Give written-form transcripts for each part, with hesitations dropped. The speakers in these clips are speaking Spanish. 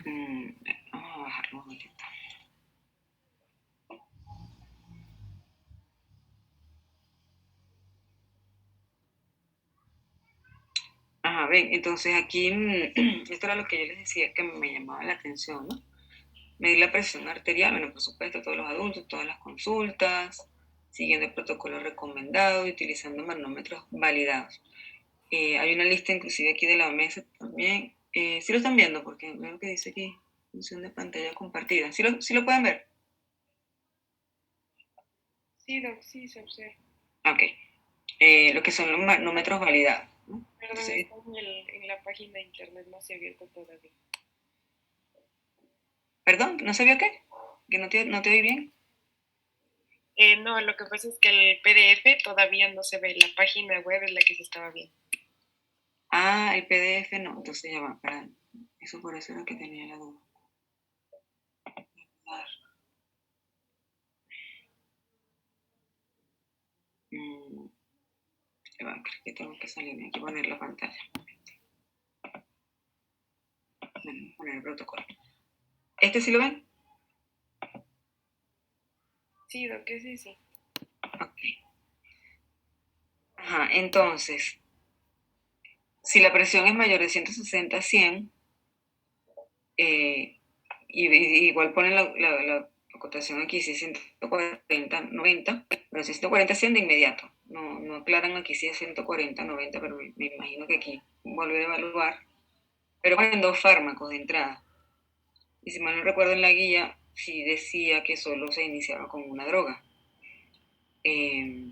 Mm, Vamos a bajarlo un momentito. Ajá, ven, entonces aquí, esto era lo que yo les decía que me llamaba la atención, ¿no? Medir la presión arterial, bueno, por supuesto, todos los adultos, todas las consultas, siguiendo el protocolo recomendado y utilizando manómetros validados. Hay una lista inclusive aquí de la OMS también. Sí lo están viendo, porque veo que dice aquí, función de pantalla compartida. Sí lo pueden ver? Sí, Doc, sí, se observa. Ok. Lo que son los manómetros validados, ¿no? Perdón, Entonces, está en la página de internet, no se ha abierto todavía. perdón, ¿no se vio qué? ¿Que no te oí bien? No, lo que pasa es que el PDF todavía no se ve, la página web es la que se estaba viendo. Ah, el PDF no, entonces ya va, para eso por eso era que tenía la duda. Mm, Ya va, creo que tengo que salirme, hay que poner la pantalla. Bueno, poner el protocolo. ¿Este sí lo ven? Sí, Doc, sí, sí. Ok. Ajá, entonces, si la presión es mayor de 160 a 100, igual ponen la cotación aquí, si es 140, 90, pero si es 140, 100 de inmediato. No aclaran aquí si es 140, 90, pero me imagino que aquí volver a evaluar. Pero ponen dos fármacos de entrada. Y si mal no recuerdo en la guía, sí decía que solo se iniciaba con una droga. Eh,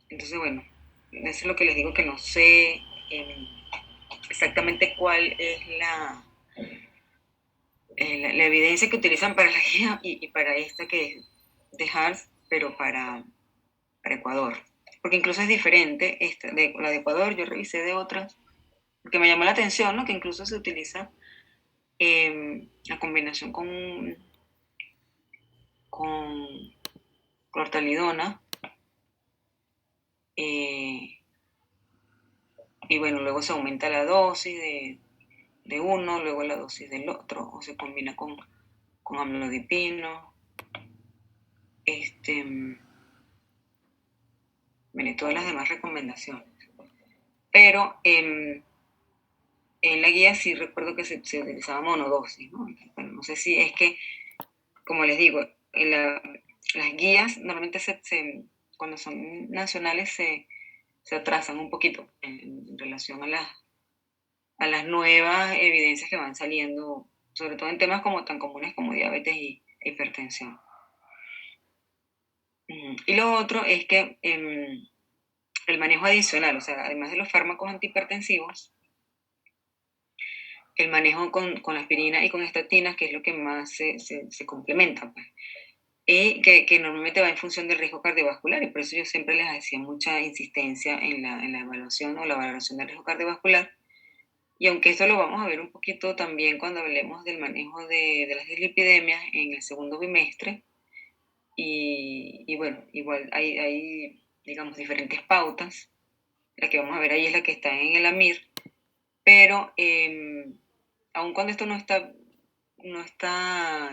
entonces, bueno, eso es lo que les digo que no sé exactamente cuál es la evidencia que utilizan para la guía y para esta que es de HARS, pero para Ecuador. Porque incluso es diferente, esta, de, la de Ecuador, yo revisé de otras, porque me llamó la atención, ¿no? Que incluso se utiliza la combinación con clortalidona, eh, y bueno, luego se aumenta la dosis de uno, luego la dosis del otro, o se combina con amlodipino, este, bueno, todas las demás recomendaciones. Pero en la guía sí recuerdo que se utilizaba monodosis, ¿no? Bueno, no sé si es que, como les digo, las guías normalmente cuando son nacionales se atrasan un poquito en relación a las nuevas evidencias que van saliendo, sobre todo en temas como tan comunes como diabetes e hipertensión. Y lo otro es que el manejo adicional, o sea, además de los fármacos antihipertensivos, el manejo con la aspirina y con estatinas, que es lo que más se complementa, pues. Y que normalmente va en función del riesgo cardiovascular, y por eso yo siempre les hacía mucha insistencia en la evaluación o la valoración del riesgo cardiovascular. Y aunque esto lo vamos a ver un poquito también cuando hablemos del manejo de las dislipidemias en el segundo bimestre, y bueno, igual hay, digamos, diferentes pautas. La que vamos a ver ahí es la que está en el AMIR, pero aun cuando esto no está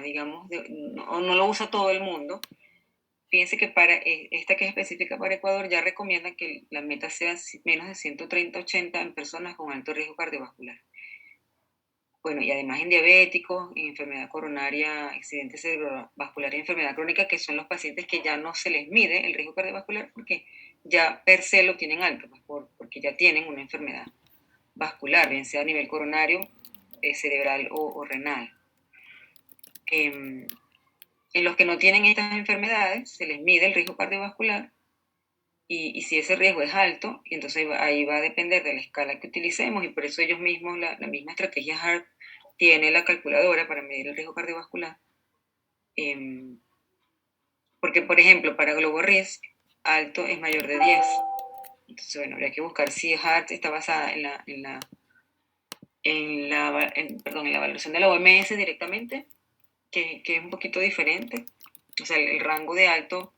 digamos, no lo usa todo el mundo, fíjense que para esta que es específica para Ecuador ya recomienda que la meta sea menos de 130-80 en personas con alto riesgo cardiovascular. Bueno, y además en diabéticos, en enfermedad coronaria, accidente cerebrovascular y enfermedad crónica, que son los pacientes que ya no se les mide el riesgo cardiovascular porque ya per se lo tienen alto, pues porque ya tienen una enfermedad vascular, bien sea a nivel coronario, cerebral o renal. En los que no tienen estas enfermedades, se les mide el riesgo cardiovascular y si ese riesgo es alto, entonces ahí va a depender de la escala que utilicemos y por eso ellos mismos, la misma estrategia HART tiene la calculadora para medir el riesgo cardiovascular. Eh, Porque, por ejemplo, para Globo Risk, alto es mayor de 10. Entonces, bueno, habría que buscar si HART está basada en la valoración de la OMS directamente, que es un poquito diferente. O sea, el rango de alto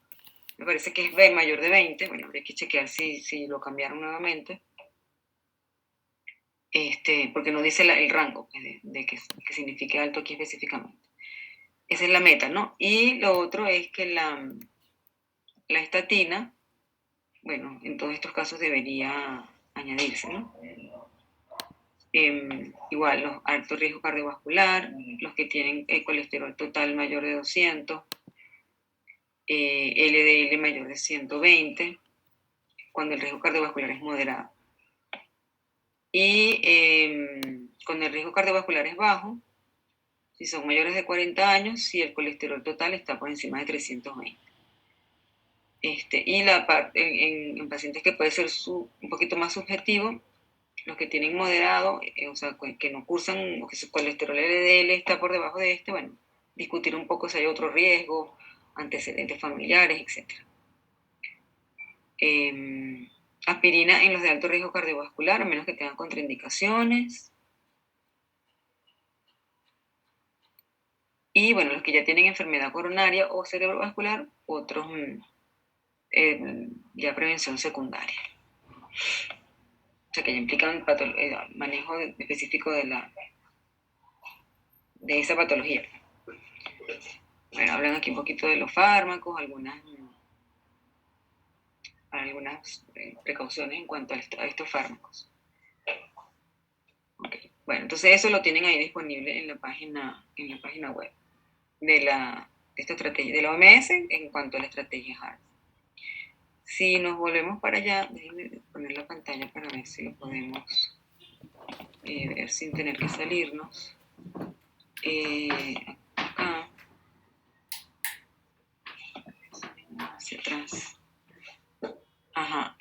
me parece que es mayor de 20. Bueno, habría que chequear si lo cambiaron nuevamente. porque no dice el rango pues, de que signifique alto aquí específicamente. Esa es la meta, ¿no? Y lo otro es que la estatina, bueno, en todos estos casos debería añadirse, ¿no? Igual, los alto riesgo cardiovascular, los que tienen el colesterol total mayor de 200, LDL mayor de 120, cuando el riesgo cardiovascular es moderado. Y cuando el riesgo cardiovascular es bajo, si son mayores de 40 años, si el colesterol total está por encima de 320. Y en pacientes que puede ser un poquito más subjetivo, los que tienen moderado, o sea, que no cursan, o que su colesterol LDL está por debajo de bueno, discutir un poco si hay otro riesgo, antecedentes familiares, etc. Aspirina en los de alto riesgo cardiovascular, a menos que tengan contraindicaciones. Y bueno, los que ya tienen enfermedad coronaria o cerebrovascular, otros ya prevención secundaria. O sea, que ya implican manejo específico de esa patología. Bueno, hablan aquí un poquito de los fármacos, algunas precauciones en cuanto a estos fármacos. Okay. Bueno, entonces eso lo tienen ahí disponible en la página web de esta estrategia de la OMS en cuanto a la estrategia HART. Si nos volvemos para allá, déjenme poner la pantalla para ver si lo podemos ver sin tener que salirnos. Acá. Hacia atrás. Ajá.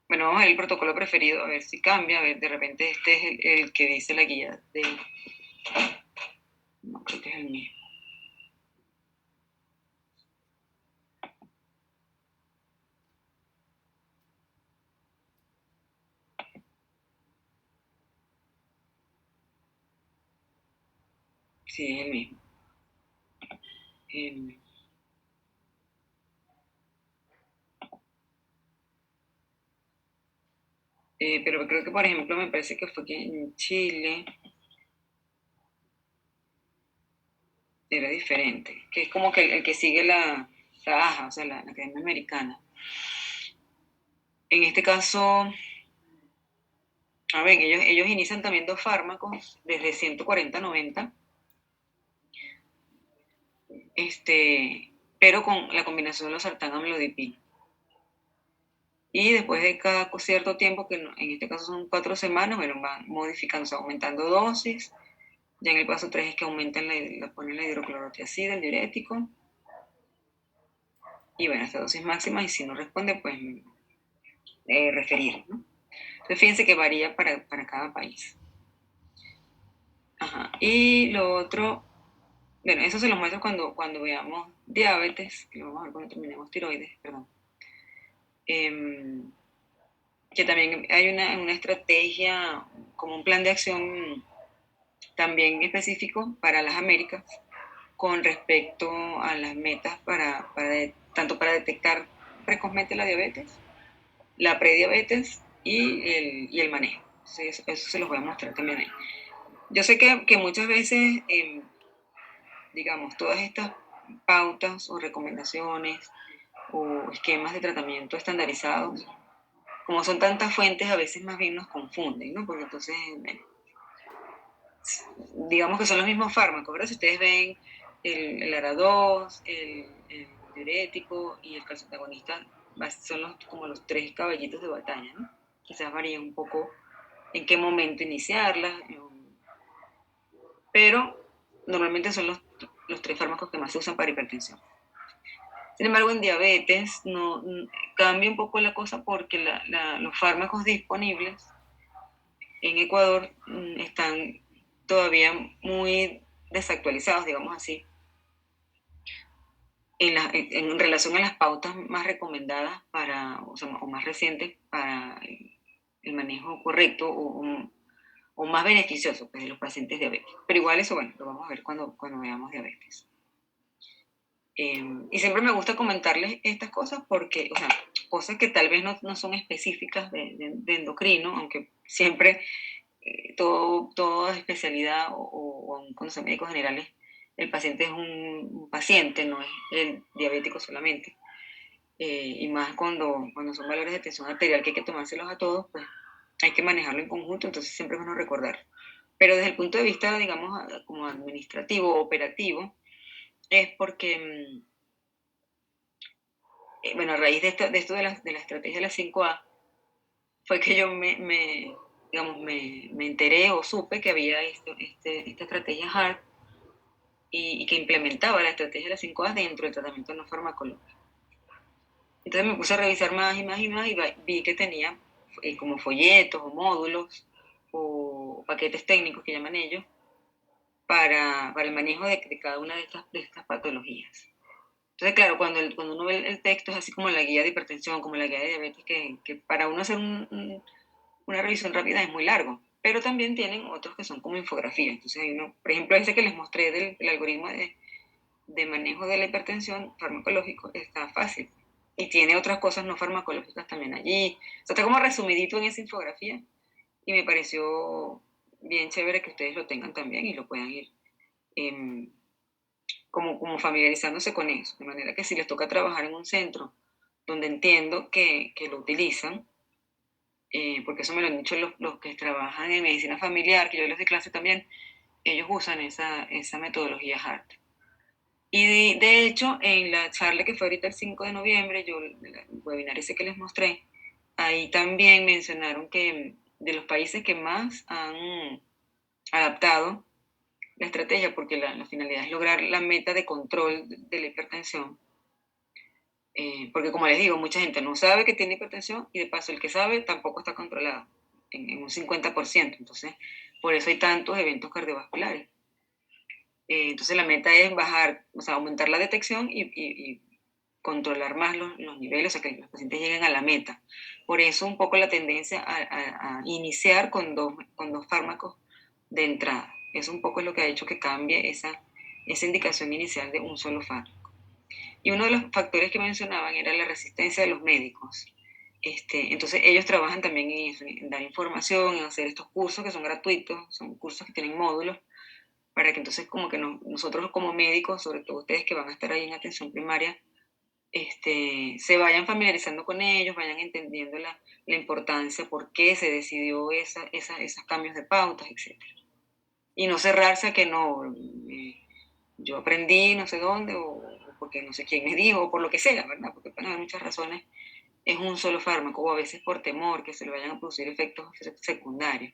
Bueno, vamos a ver el protocolo preferido, a ver si cambia, a ver, de repente este es el que dice la guía de... No, creo que es el mismo. Sí, es el mismo. Pero creo que, por ejemplo, me parece que fue que en Chile era diferente, que es como que el que sigue la AJA, o sea, la Academia Americana. En este caso, a ver, ellos inician también 2 fármacos desde 140 a 90, pero con la combinación de los sartán amlodipino. Y después de cada cierto tiempo, que en este caso son 4 semanas, bueno, van modificando, aumentando dosis. Ya en el paso 3 es que aumentan ponen la hidroclorotiazida, el diurético. Y bueno, hasta dosis máxima, y si no responde, pues referir, ¿no? Entonces fíjense que varía para cada país. Ajá. Y lo otro, bueno, eso se lo muestro cuando veamos diabetes, que lo vamos a ver cuando terminemos tiroides, perdón. Que también hay una estrategia, como un plan de acción también específico para las Américas, con respecto a las metas tanto para detectar precozmente la diabetes, la prediabetes y el manejo. Entonces, eso se los voy a mostrar también ahí. Yo sé que muchas veces, digamos, todas estas pautas o recomendaciones o esquemas de tratamiento estandarizados, como son tantas fuentes, a veces más bien nos confunden, ¿no? Porque entonces, digamos que son los mismos fármacos, ¿verdad? Si ustedes ven el ARA2, el diurético y el calcitoagonista, son como los 3 caballitos de batalla, ¿no? Quizás varía un poco en qué momento iniciarlas, pero normalmente son los 3 fármacos que más se usan para hipertensión. Sin embargo, en diabetes cambia un poco la cosa porque los fármacos disponibles en Ecuador están todavía muy desactualizados, digamos así, en relación a las pautas más recomendadas o más recientes para el manejo correcto o más beneficioso pues, de los pacientes diabéticos. Pero igual eso, bueno, lo vamos a ver cuando veamos diabetes. Y siempre me gusta comentarles estas cosas porque, o sea, cosas que tal vez no son específicas de endocrino, aunque siempre toda especialidad o aun cuando son médicos generales, el paciente es un paciente, no es el diabético solamente. Y más cuando son valores de tensión arterial que hay que tomárselos a todos, pues hay que manejarlo en conjunto, entonces siempre es bueno recordar. Pero desde el punto de vista, digamos, como administrativo, operativo, es porque, bueno, a raíz de esto de la estrategia de las 5A, fue que yo digamos, me enteré o supe que había esta estrategia HART y que implementaba la estrategia de las 5A dentro del tratamiento no farmacológico. Entonces me puse a revisar más y más y más y vi que tenía como folletos o módulos o paquetes técnicos que llaman ellos para el manejo de cada una de estas patologías. Entonces, claro, cuando uno ve el texto es así como la guía de hipertensión, como la guía de diabetes, que para uno hacer una revisión rápida es muy largo, pero también tienen otros que son como infografías. Entonces hay uno, por ejemplo, ese que les mostré del algoritmo de manejo de la hipertensión farmacológico, está fácil. Y tiene otras cosas no farmacológicas también allí. O sea, está como resumidito en esa infografía y me pareció bien chévere que ustedes lo tengan también y lo puedan ir eh, como familiarizándose con eso. De manera que si les toca trabajar en un centro donde entiendo que lo utilizan, porque eso me lo han dicho los que trabajan en medicina familiar, que yo les doy clase también, ellos usan esa metodología HART. Y de hecho, en la charla que fue ahorita el 5 de noviembre, el webinar ese que les mostré, ahí también mencionaron que de los países que más han adaptado la estrategia, porque la finalidad es lograr la meta de control de la hipertensión, porque como les digo, mucha gente no sabe que tiene hipertensión y de paso el que sabe tampoco está controlado en un 50%. Entonces, por eso hay tantos eventos cardiovasculares. Entonces la meta es bajar, o sea, aumentar la detección y controlar más los niveles, o sea, que los pacientes lleguen a la meta. Por eso un poco la tendencia a iniciar con dos fármacos de entrada. Eso un poco es lo que ha hecho que cambie esa indicación inicial de un solo fármaco. Y uno de los factores que mencionaban era la resistencia de los médicos. Entonces ellos trabajan también en eso, en dar información, en hacer estos cursos que son gratuitos, son cursos que tienen módulos, para que entonces como que nosotros como médicos, sobre todo ustedes que van a estar ahí en atención primaria, se vayan familiarizando con ellos, vayan entendiendo la importancia, por qué se decidió esos cambios de pautas, etcétera. Y no cerrarse a que no, yo aprendí no sé dónde, o porque no sé quién me dijo, o por lo que sea, ¿verdad? Porque pueden haber muchas razones. Es un solo fármaco, o a veces por temor que se le vayan a producir efectos secundarios.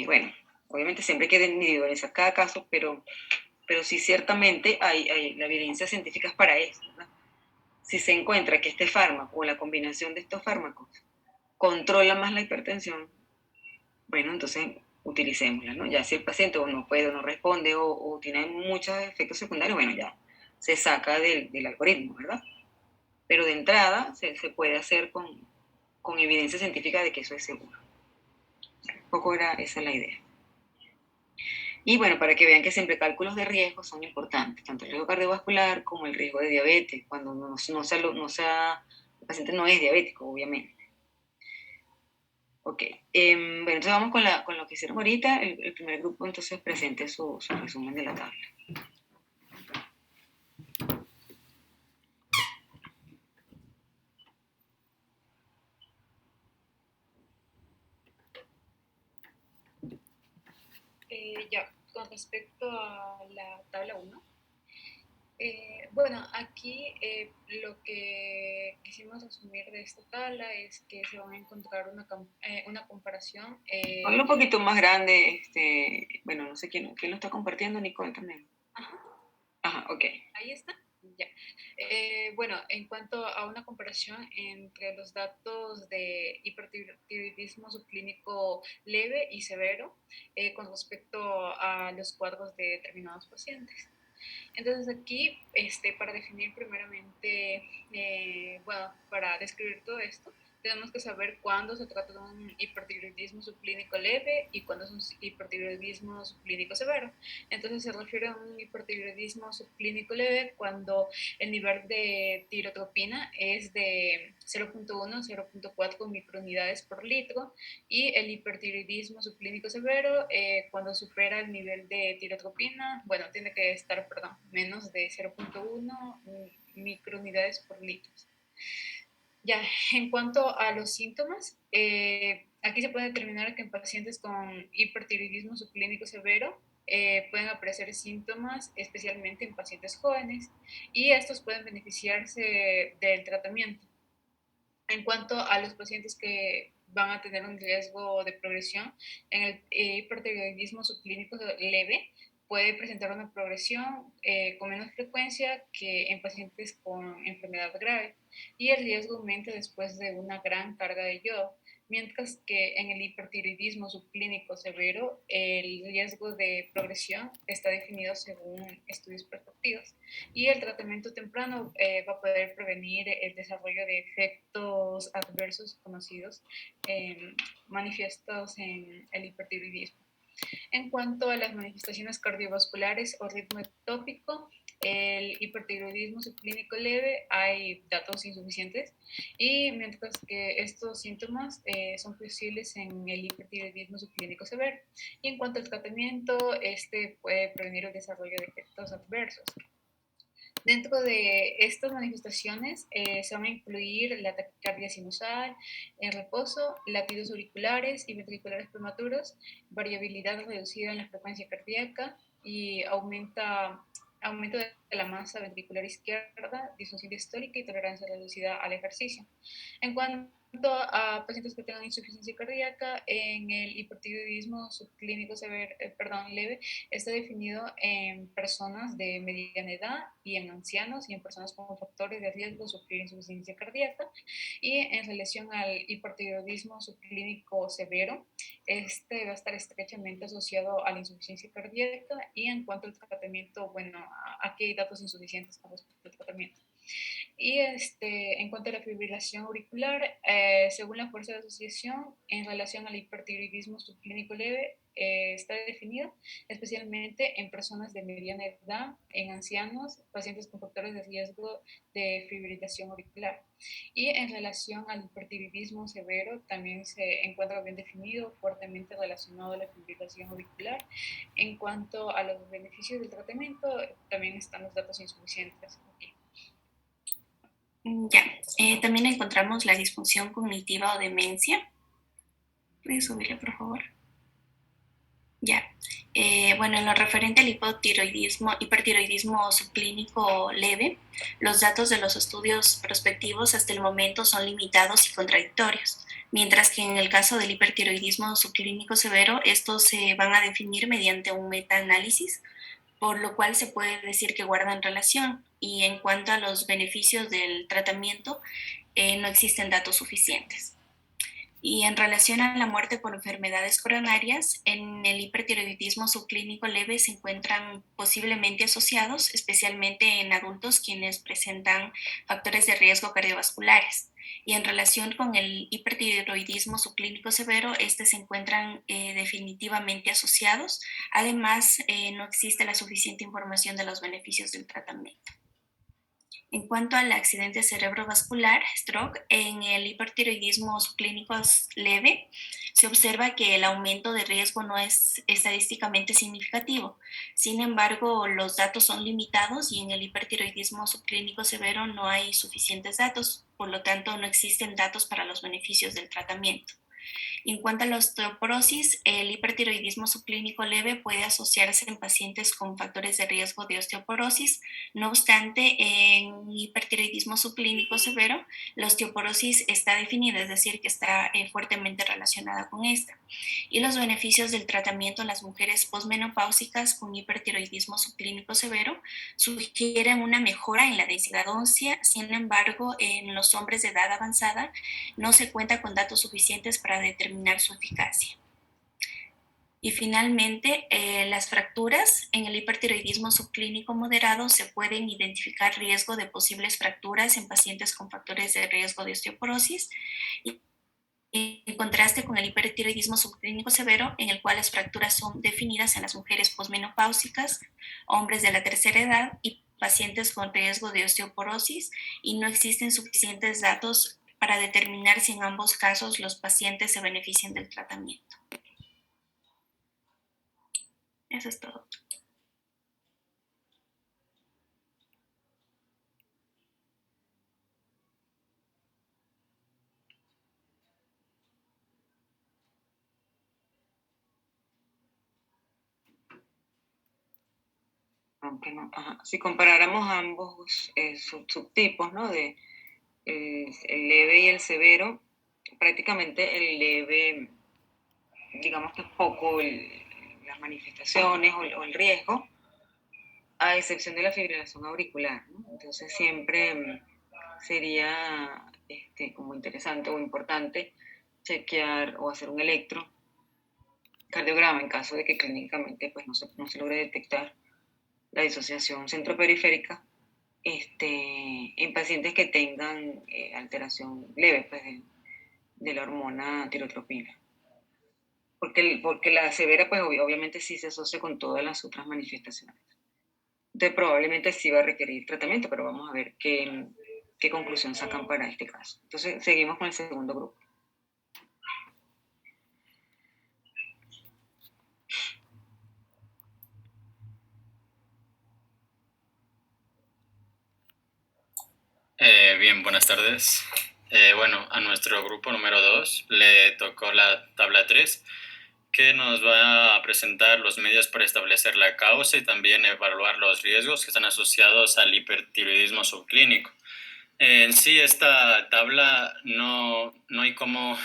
Bueno, obviamente siempre hay que individualizar cada caso, pero sí ciertamente la evidencia científica es para eso, ¿verdad? Si se encuentra que este fármaco o la combinación de estos fármacos controla más la hipertensión, bueno, entonces utilicémosla, ¿no? Ya si el paciente o no puede o no responde o tiene muchos efectos secundarios, bueno, ya se saca del algoritmo, ¿verdad? Pero de entrada se puede hacer con evidencia científica de que eso es seguro. Un poco era esa la idea. Y bueno, para que vean que siempre cálculos de riesgo son importantes, tanto el riesgo cardiovascular como el riesgo de diabetes, cuando el paciente no es diabético, obviamente. Ok, bueno, entonces vamos con lo que hicieron ahorita. El primer grupo entonces presente su resumen de la tabla. Ya, con respecto a la tabla 1, bueno, aquí lo que quisimos resumir de esta tabla es que se van a encontrar una comparación. Ponlo un poquito más grande, bueno, no sé quién lo está compartiendo, Nicole también. Ajá. Ajá, ok. Ahí está. Ya. Bueno, en cuanto a una comparación entre los datos de hipertiroidismo subclínico leve y severo con respecto a los cuadros de determinados pacientes. Entonces aquí, para definir primeramente, bueno, para describir todo esto, tenemos que saber cuándo se trata de un hipertiroidismo subclínico leve y cuándo es un hipertiroidismo subclínico severo. Entonces se refiere a un hipertiroidismo subclínico leve cuando el nivel de tirotropina es de 0.1 0.4 microunidades por litro, y el hipertiroidismo subclínico severo cuando supera el nivel de tirotropina, bueno, tiene que estar, perdón, menos de 0.1 microunidades por litro. Ya, en cuanto a los síntomas, aquí se puede determinar que en pacientes con hipertiroidismo subclínico severo pueden aparecer síntomas, especialmente en pacientes jóvenes, y estos pueden beneficiarse del tratamiento. En cuanto a los pacientes que van a tener un riesgo de progresión, en el hipertiroidismo subclínico leve puede presentar una progresión con menos frecuencia que en pacientes con enfermedad grave, y el riesgo aumenta después de una gran carga de yodo, mientras que en el hipertiroidismo subclínico severo el riesgo de progresión está definido según estudios prospectivos, y el tratamiento temprano va a poder prevenir el desarrollo de efectos adversos conocidos manifiestos en el hipertiroidismo. En cuanto a las manifestaciones cardiovasculares o ritmo ectópico, el hipertiroidismo subclínico leve hay datos insuficientes, y mientras que estos síntomas son posibles en el hipertiroidismo subclínico severo. Y en cuanto al tratamiento, este puede prevenir el desarrollo de efectos adversos. Dentro de estas manifestaciones se van a incluir la taquicardia sinusal, en reposo, latidos auriculares y ventriculares prematuros, variabilidad reducida en la frecuencia cardíaca y aumento de la masa ventricular izquierda, disfunción diastólica y tolerancia reducida al ejercicio. En cuanto a pacientes que tengan insuficiencia cardíaca, en el hipotiroidismo subclínico severo, leve, está definido en personas de mediana edad y en ancianos y en personas con factores de riesgo de sufrir insuficiencia cardíaca. Y en relación al hipertiroidismo subclínico severo, este va a estar estrechamente asociado a la insuficiencia cardíaca. Y en cuanto al tratamiento, bueno, aquí hay datos insuficientes con respecto al tratamiento. Y en cuanto a la fibrilación auricular, según la fuerza de asociación, en relación al hipertiroidismo subclínico leve, está definido especialmente en personas de mediana edad, en ancianos, pacientes con factores de riesgo de fibrilación auricular. Y en relación al hipertiroidismo severo, también se encuentra bien definido, fuertemente relacionado a la fibrilación auricular. En cuanto a los beneficios del tratamiento, también están los datos insuficientes aquí. Ya, también encontramos la disfunción cognitiva o demencia. ¿Puedes subirle, por favor? Ya. Bueno, en lo referente al hipertiroidismo subclínico leve, los datos de los estudios prospectivos hasta el momento son limitados y contradictorios, mientras que en el caso del hipertiroidismo subclínico severo, estos se van a definir mediante un metaanálisis, por lo cual se puede decir que guardan relación. Y en cuanto a los beneficios del tratamiento, no existen datos suficientes. Y en relación a la muerte por enfermedades coronarias, en el hipertiroidismo subclínico leve se encuentran posiblemente asociados, especialmente en adultos quienes presentan factores de riesgo cardiovasculares. Y en relación con el hipertiroidismo subclínico severo, se encuentran definitivamente asociados. Además, no existe la suficiente información de los beneficios del tratamiento. En cuanto al accidente cerebrovascular, stroke, en el hipertiroidismo subclínico leve, se observa que el aumento de riesgo no es estadísticamente significativo. Sin embargo, los datos son limitados y en el hipertiroidismo subclínico severo no hay suficientes datos, por lo tanto no existen datos para los beneficios del tratamiento. En cuanto a la osteoporosis, el hipertiroidismo subclínico leve puede asociarse en pacientes con factores de riesgo de osteoporosis. No obstante, en hipertiroidismo subclínico severo, la osteoporosis está definida, es decir, que está fuertemente relacionada con esta. Y los beneficios del tratamiento en las mujeres posmenopáusicas con hipertiroidismo subclínico severo sugieren una mejora en la densidad ósea. Sin embargo, en los hombres de edad avanzada no se cuenta con datos suficientes para determinar su eficacia. Y finalmente, las fracturas. En el hipertiroidismo subclínico moderado se pueden identificar riesgo de posibles fracturas en pacientes con factores de riesgo de osteoporosis, en contraste con el hipertiroidismo subclínico severo, en el cual las fracturas son definidas en las mujeres posmenopáusicas, hombres de la tercera edad y pacientes con riesgo de osteoporosis, y no existen suficientes datos para determinar si en ambos casos los pacientes se benefician del tratamiento. Eso es todo. Aunque no, ajá. Si comparáramos ambos subtipos, ¿no? De el leve y el severo, prácticamente el leve, digamos que es poco las manifestaciones o el riesgo, a excepción de la fibrilación auricular, ¿no? Entonces siempre sería como interesante o importante chequear o hacer un electrocardiograma en caso de que clínicamente pues, no se logre detectar la disociación centroperiférica en pacientes que tengan alteración leve pues, de la hormona tirotropina. Porque la severa, pues obviamente sí se asocia con todas las otras manifestaciones. Entonces probablemente sí va a requerir tratamiento, pero vamos a ver qué conclusión sacan para este caso. Entonces seguimos con el segundo grupo. Bien, buenas tardes. Bueno, a nuestro grupo número 2 le tocó la tabla 3, que nos va a presentar los medios para establecer la causa y también evaluar los riesgos que están asociados al hipertiroidismo subclínico. En sí, esta tabla no hay cómo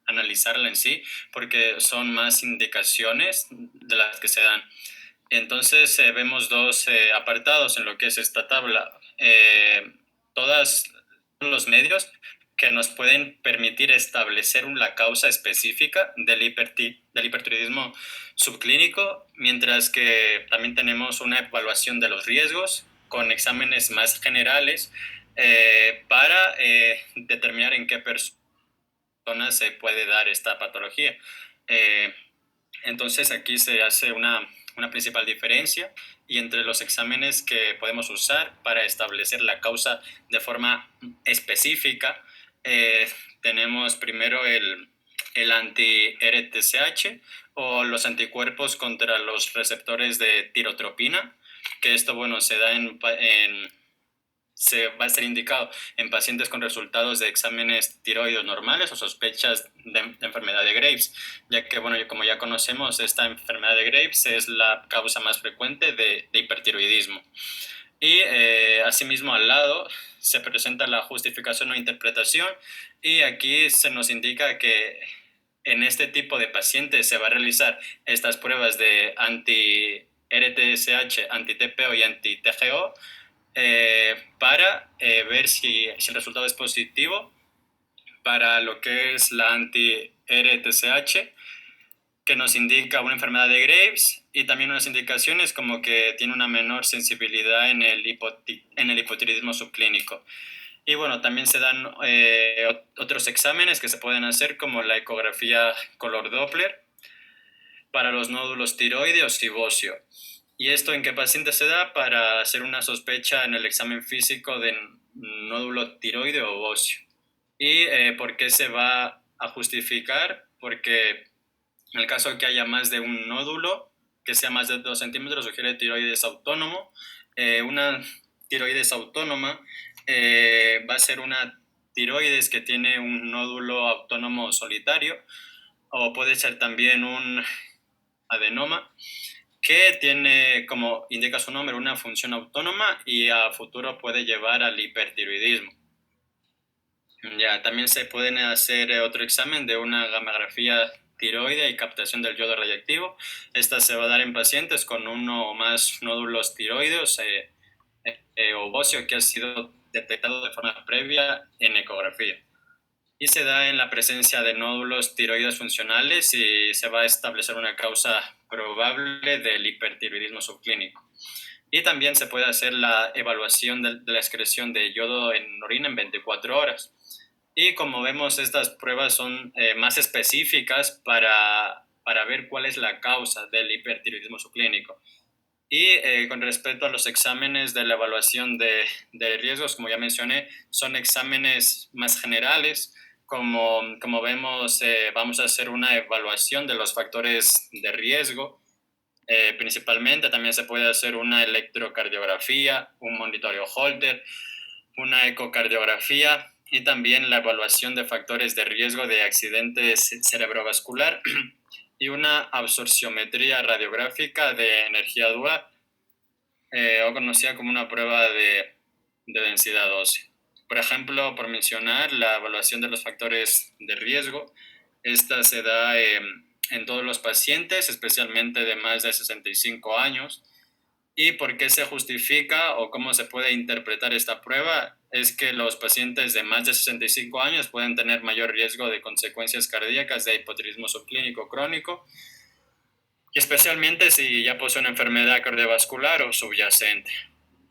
analizarla en sí, porque son más indicaciones de las que se dan. Entonces, vemos dos apartados en lo que es esta tabla. Todos los medios que nos pueden permitir establecer la causa específica del hipertiroidismo subclínico, mientras que también tenemos una evaluación de los riesgos con exámenes más generales para determinar en qué personas se puede dar esta patología. Entonces aquí se hace una principal diferencia y entre los exámenes que podemos usar para establecer la causa de forma específica, tenemos primero el anti-RTCH o los anticuerpos contra los receptores de tirotropina, que esto, bueno, se da se va a ser indicado en pacientes con resultados de exámenes tiroides normales o sospechas de enfermedad de Graves, ya que, bueno, como ya conocemos, esta enfermedad de Graves es la causa más frecuente de hipertiroidismo. Y asimismo al lado se presenta la justificación o interpretación, y aquí se nos indica que en este tipo de pacientes se va a realizar estas pruebas de anti-RTSH, anti-TPO y anti-TGO, para ver si el resultado es positivo para lo que es la anti-RTCH, que nos indica una enfermedad de Graves, y también unas indicaciones como que tiene una menor sensibilidad en el hipotiroidismo subclínico. Y bueno, también se dan otros exámenes que se pueden hacer, como la ecografía color Doppler para los nódulos tiroideos y bocio. ¿Y esto en qué paciente se da? Para hacer una sospecha en el examen físico de nódulo tiroideo o bocio. ¿Y por qué se va a justificar? Porque en el caso de que haya más de un nódulo, que sea más de 2 centímetros, sugiere tiroides autónomo. Una tiroides autónoma va a ser una tiroides que tiene un nódulo autónomo solitario, o puede ser también un adenoma que tiene, como indica su nombre, una función autónoma y a futuro puede llevar al hipertiroidismo. Ya, también se pueden hacer otro examen de una gamografía tiroidea y captación del yodo radiactivo. Esta se va a dar en pacientes con uno o más nódulos tiroideos o bocio que ha sido detectado de forma previa en ecografía. y se da en la presencia de nódulos tiroides funcionales y se va a establecer una causa probable del hipertiroidismo subclínico. Y también se puede hacer la evaluación de la excreción de yodo en orina en 24 horas. Y como vemos, estas pruebas son más específicas para ver cuál es la causa del hipertiroidismo subclínico. Y con respecto a los exámenes de la evaluación de riesgos, como ya mencioné, son exámenes más generales. Como vemos, vamos a hacer una evaluación de los factores de riesgo. Principalmente también se puede hacer una electrocardiografía, un monitoreo Holter, una ecocardiografía y también la evaluación de factores de riesgo de accidente cerebrovascular y una absorciometría radiográfica de energía dura, o conocida como una prueba de densidad ósea. Por ejemplo, por mencionar la evaluación de los factores de riesgo, esta se da en todos los pacientes, especialmente de más de 65 años. ¿Y por qué se justifica o cómo se puede interpretar esta prueba? Es que los pacientes de más de 65 años pueden tener mayor riesgo de consecuencias cardíacas de hipotiroidismo subclínico crónico, y especialmente si ya posee una enfermedad cardiovascular o subyacente.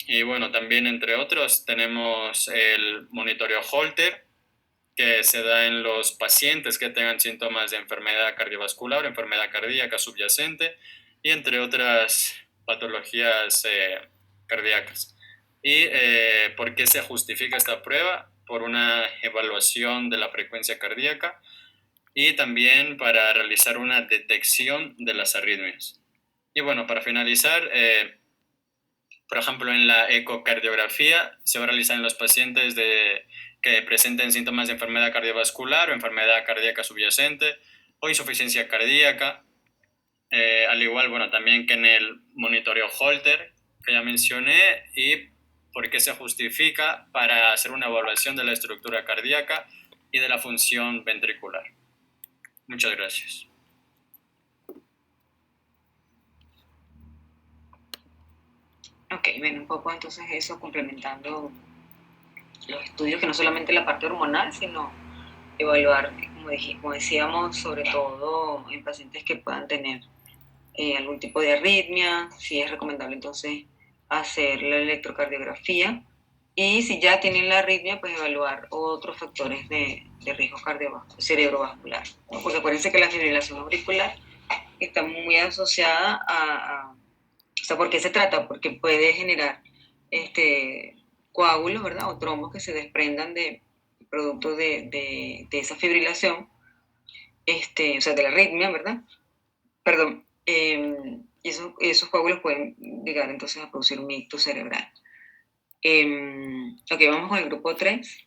Y bueno, también entre otros tenemos el monitoreo Holter, que se da en los pacientes que tengan síntomas de enfermedad cardiovascular o enfermedad cardíaca subyacente, y entre otras patologías cardíacas. ¿Y por qué se justifica esta prueba? Por una evaluación de la frecuencia cardíaca y también para realizar una detección de las arritmias. Y bueno, para finalizar, por ejemplo, en la ecocardiografía se va a realizar en los pacientes que presenten síntomas de enfermedad cardiovascular o enfermedad cardíaca subyacente o insuficiencia cardíaca, al igual, bueno, también que en el monitoreo Holter, que ya mencioné, y por qué se justifica para hacer una evaluación de la estructura cardíaca y de la función ventricular. Muchas gracias. Ok, bueno, un poco entonces eso complementando los estudios, que no solamente la parte hormonal, sino evaluar, como decíamos, sobre todo en pacientes que puedan tener algún tipo de arritmia, si es recomendable entonces hacer la electrocardiografía, y si ya tienen la arritmia, pues evaluar otros factores de riesgo cerebrovascular, ¿no? Porque acuérdense que la fibrilación auricular está muy asociada o sea, ¿por qué se trata? Porque puede generar coágulos, ¿verdad? O trombos que se desprendan de producto de esa fibrilación, o sea, de la arritmia, ¿verdad? Perdón. Y esos coágulos pueden llegar entonces a producir un ictus cerebral. Ok, vamos con el grupo 3.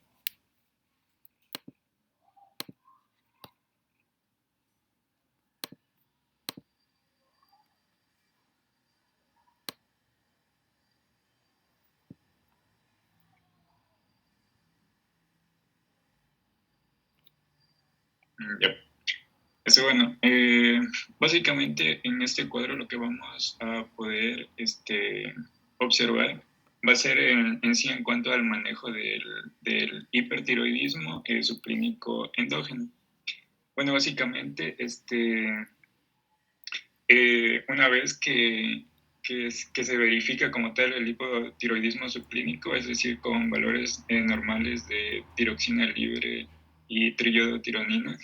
Yep. Bueno, básicamente en este cuadro lo que vamos a poder observar va a ser en sí en cuanto al manejo del hipertiroidismo subclínico endógeno. Bueno, básicamente, una vez que se verifica como tal el hipotiroidismo subclínico, es decir, con valores normales de tiroxina libre y triiodotironina,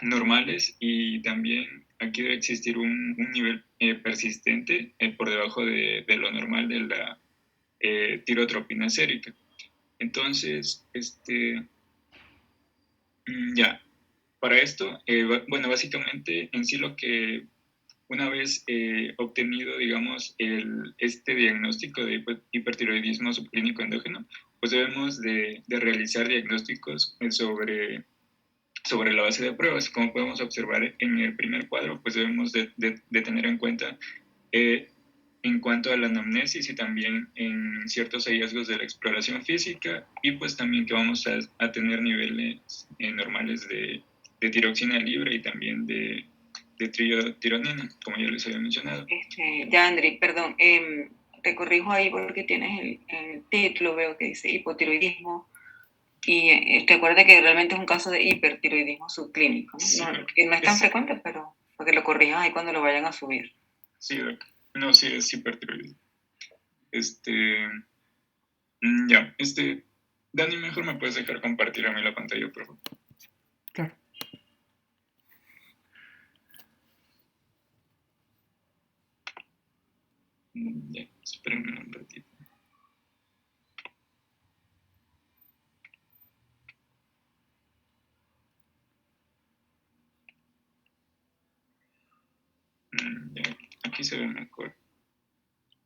normales, y también aquí debe existir un nivel persistente por debajo de lo normal de la tirotropina sérica. Entonces, ya, para esto, bueno, básicamente en sí lo que una vez obtenido, digamos, este diagnóstico de hipertiroidismo subclínico endógeno, pues debemos de realizar diagnósticos sobre la base de pruebas. Como podemos observar en el primer cuadro, pues debemos de tener en cuenta en cuanto a la anamnesis y también en ciertos hallazgos de la exploración física, y pues también que vamos a tener niveles normales de tiroxina libre y también de triiodotironina, como ya les había mencionado. Ya, Andri, perdón, te corrijo ahí porque tienes el título, veo que dice hipotiroidismo Y te acuerdas que realmente es un caso de hipertiroidismo subclínico, ¿no? Sí, Que no es tan frecuente, pero para que lo corrijan ahí cuando lo vayan a subir. sí, no, sí, es hipertiroidismo. Ya, Dani, mejor me puedes dejar compartir a mí la pantalla, por favor. Claro. Ya, espérenme un ratito. Ya, aquí se ve mejor.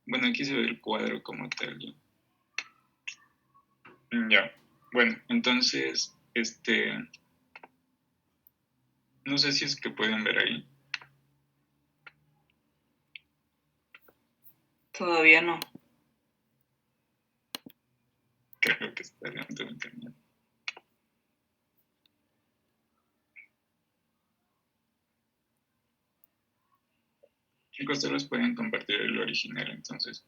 Bueno, aquí se ve el cuadro como tal. Ya, bueno, entonces, no sé si es que pueden ver ahí. Todavía no. Creo que está dentro de internet. Chicos, solo pueden compartir el original, entonces.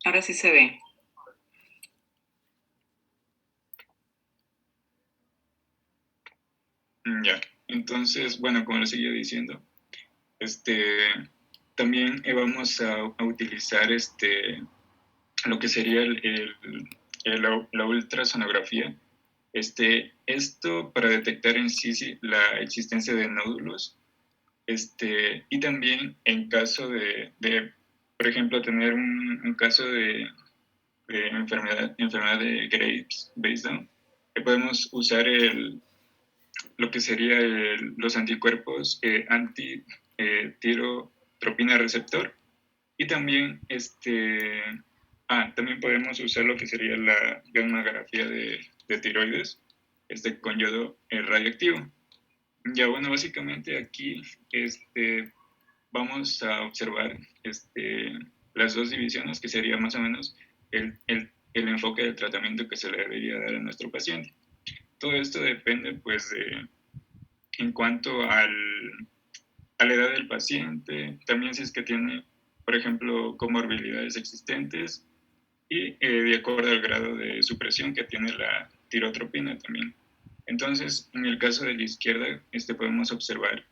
Ahora sí se ve. Ya, entonces, bueno, como les seguía diciendo, también vamos a utilizar lo que sería la ultrasonografía. Esto para detectar en sí la existencia de nódulos, y también en caso de por ejemplo, tener un caso de enfermedad de Graves, Basedown, que podemos usar lo que sería los anticuerpos anti-tirotropina receptor, y también también podemos usar lo que sería la gammagrafía de tiroides con yodo radioactivo. Ya, bueno, básicamente aquí vamos a observar las dos divisiones, que sería más o menos el enfoque del tratamiento que se le debería dar a nuestro paciente. Todo esto depende, pues, en cuanto a la edad del paciente, también si es que tiene, por ejemplo, comorbilidades existentes, y de acuerdo al grado de supresión que tiene la tirotropina también. Entonces, en el caso de la izquierda, podemos observar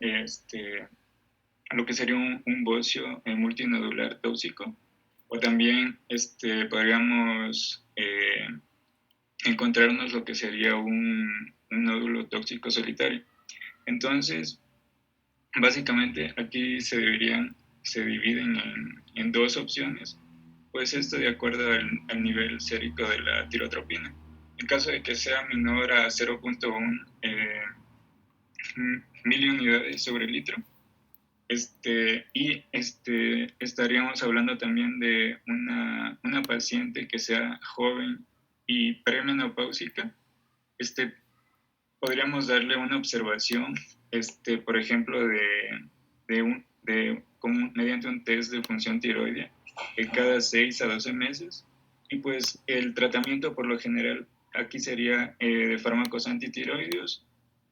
lo que sería un bocio multinodular tóxico, o también podríamos encontrarnos lo que sería un nódulo tóxico solitario. Entonces, básicamente aquí se dividen en dos opciones, pues esto de acuerdo al nivel sérico de la tirotropina. En caso de que sea menor a 0.1 miliunidades sobre litro, estaríamos hablando también de una paciente que sea joven y premenopáusica. Podríamos darle una observación, por ejemplo, mediante un test de función tiroidea cada 6 a 12 meses. Y pues el tratamiento por lo general aquí sería de fármacos antitiroideos,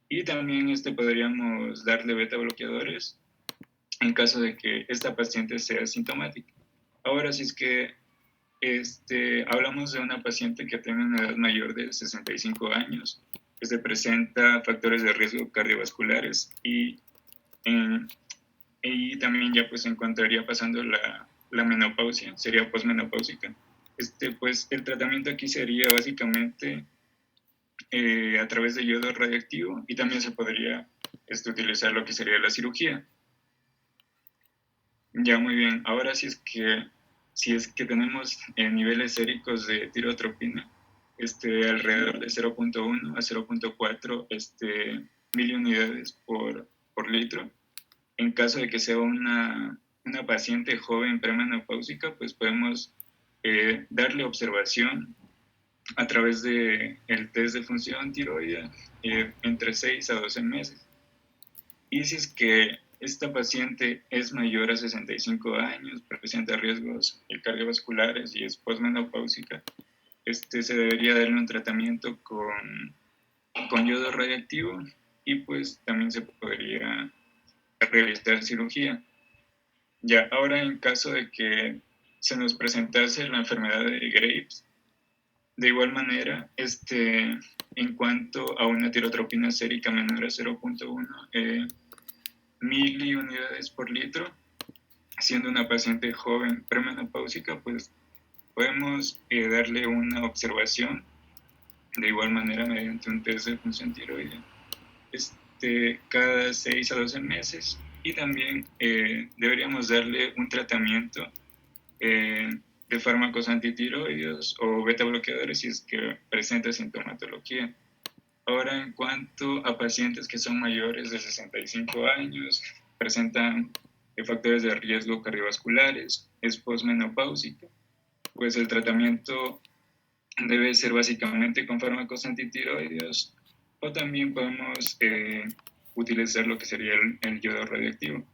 y también podríamos darle beta bloqueadores en caso de que esta paciente sea sintomática. Ahora, si es que hablamos de una paciente que tiene una edad mayor de 65 años, que se presenta factores de riesgo cardiovasculares, y también ya pues se encontraría pasando la menopausia, sería posmenopáusica. Pues el tratamiento aquí sería básicamente a través de yodo radioactivo, y también se podría utilizar lo que sería la cirugía. Ya, muy bien. Ahora, si es que tenemos niveles séricos de tirotropina, alrededor de 0.1 a 0.4 miliunidades por litro. En caso de que sea una paciente joven premenopáusica, pues podemos darle observación a través de el test de función tiroidea entre 6 a 12 meses. Y si es que esta paciente es mayor a 65 años, presenta riesgos cardiovasculares y es posmenopáusica, se debería darle un tratamiento con yodo radioactivo, y pues también se podría realizar cirugía. Ya, ahora en caso de que se nos presentase la enfermedad de Graves, de igual manera, en cuanto a una tirotropina sérica menor a 0.1 miliunidades por litro, siendo una paciente joven premenopáusica, pues podemos darle una observación de igual manera mediante un test de función tiroidea cada 6 a 12 meses, y también deberíamos darle un tratamiento de fármacos antitiroideos o beta bloqueadores si es que presenta sintomatología. Ahora, en cuanto a pacientes que son mayores de 65 años, presentan factores de riesgo cardiovasculares, es posmenopáusica, pues el tratamiento debe ser básicamente con fármacos antitiroideos, o también podemos utilizar lo que sería el yodo radioactivo.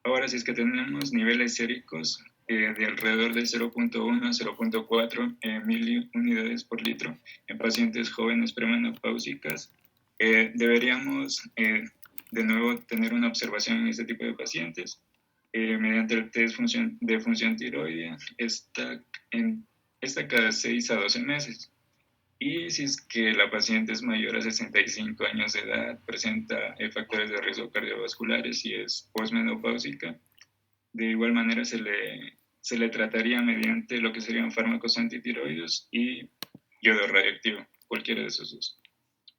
Ahora, si es que tenemos niveles séricos de alrededor de 0.1 a 0.4 miliunidades por litro en pacientes jóvenes premenopáusicas, deberíamos de nuevo tener una observación en este tipo de pacientes mediante el test de función tiroidea, esta cada 6 a 12 meses. Y si es que la paciente es mayor a 65 años de edad, presenta factores de riesgo cardiovasculares y es posmenopáusica, de igual manera se le trataría mediante lo que serían fármacos antitiroides y yodo radioactivo, cualquiera de esos dos.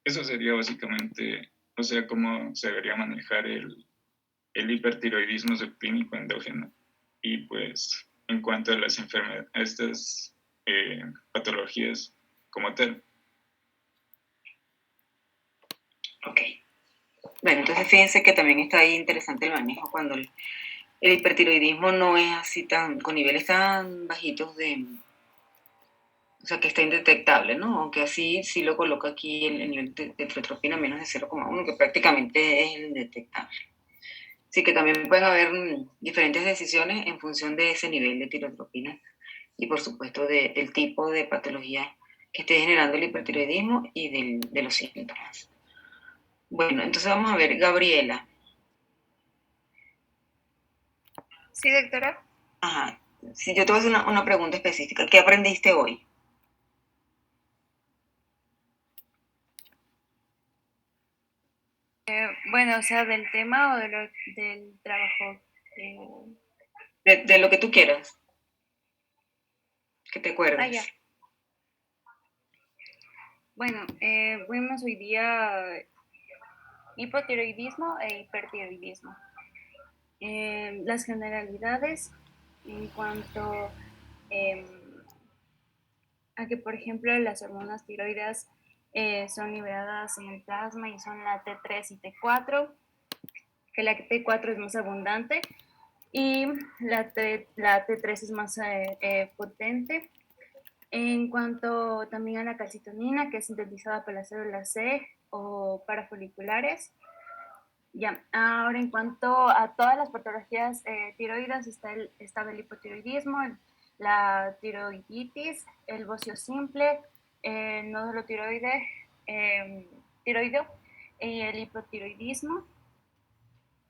Eso sería básicamente, o sea, cómo se debería manejar el hipertiroidismo subclínico endógeno. Y pues, en cuanto a las enfermedades, a estas patologías como tal. Ok. Bueno, entonces fíjense que también está ahí interesante el manejo cuando el hipertiroidismo no es así con niveles tan bajitos o sea, que está indetectable, ¿no? Aunque así sí lo coloca aquí el nivel de tirotropina menos de 0,1, que prácticamente es el indetectable. Así que también pueden haber diferentes decisiones en función de ese nivel de tirotropina y, por supuesto, del tipo de patología que esté generando el hipertiroidismo y de los síntomas. Bueno, entonces vamos a ver, Gabriela. Sí, doctora. Ajá. Si yo te voy a hacer una pregunta específica, ¿qué aprendiste hoy? Bueno, o sea, del tema o del trabajo. De lo que tú quieras, que te acuerdes. Ya. Bueno, vimos hoy día hipotiroidismo e hipertiroidismo. Las generalidades en cuanto a que, por ejemplo, las hormonas tiroides son liberadas en el plasma y son la T3 y T4, que la T4 es más abundante y la T3 es más potente. En cuanto también a la calcitonina, que es sintetizada por las células C o parafoliculares. Ya, ahora en cuanto a todas las patologías tiroides, está el hipotiroidismo, la tiroiditis, el bocio simple, el nódulo tiroideo y el hipotiroidismo.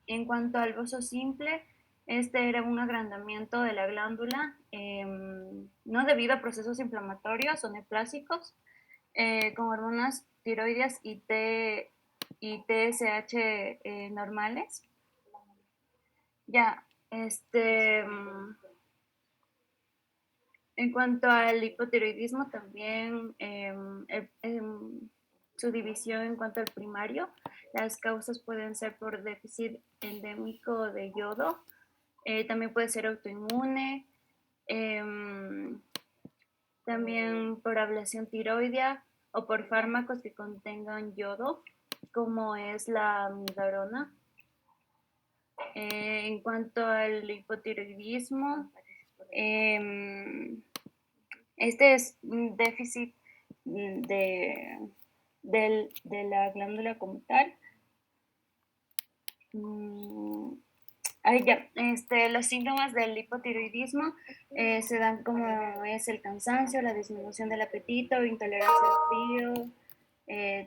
En cuanto al bocio simple, este era un agrandamiento de la glándula, no debido a procesos inflamatorios o neoplásicos, con hormonas tiroides y TSH normales. Ya, en cuanto al hipotiroidismo también, su división en cuanto al primario, las causas pueden ser por déficit endémico de yodo, también puede ser autoinmune, también por ablación tiroidea o por fármacos que contengan yodo, como es la amiodarona. En cuanto al hipotiroidismo, este es un déficit de la glándula como tal. Los síntomas del hipotiroidismo se dan como es el cansancio, la disminución del apetito, intolerancia al frío,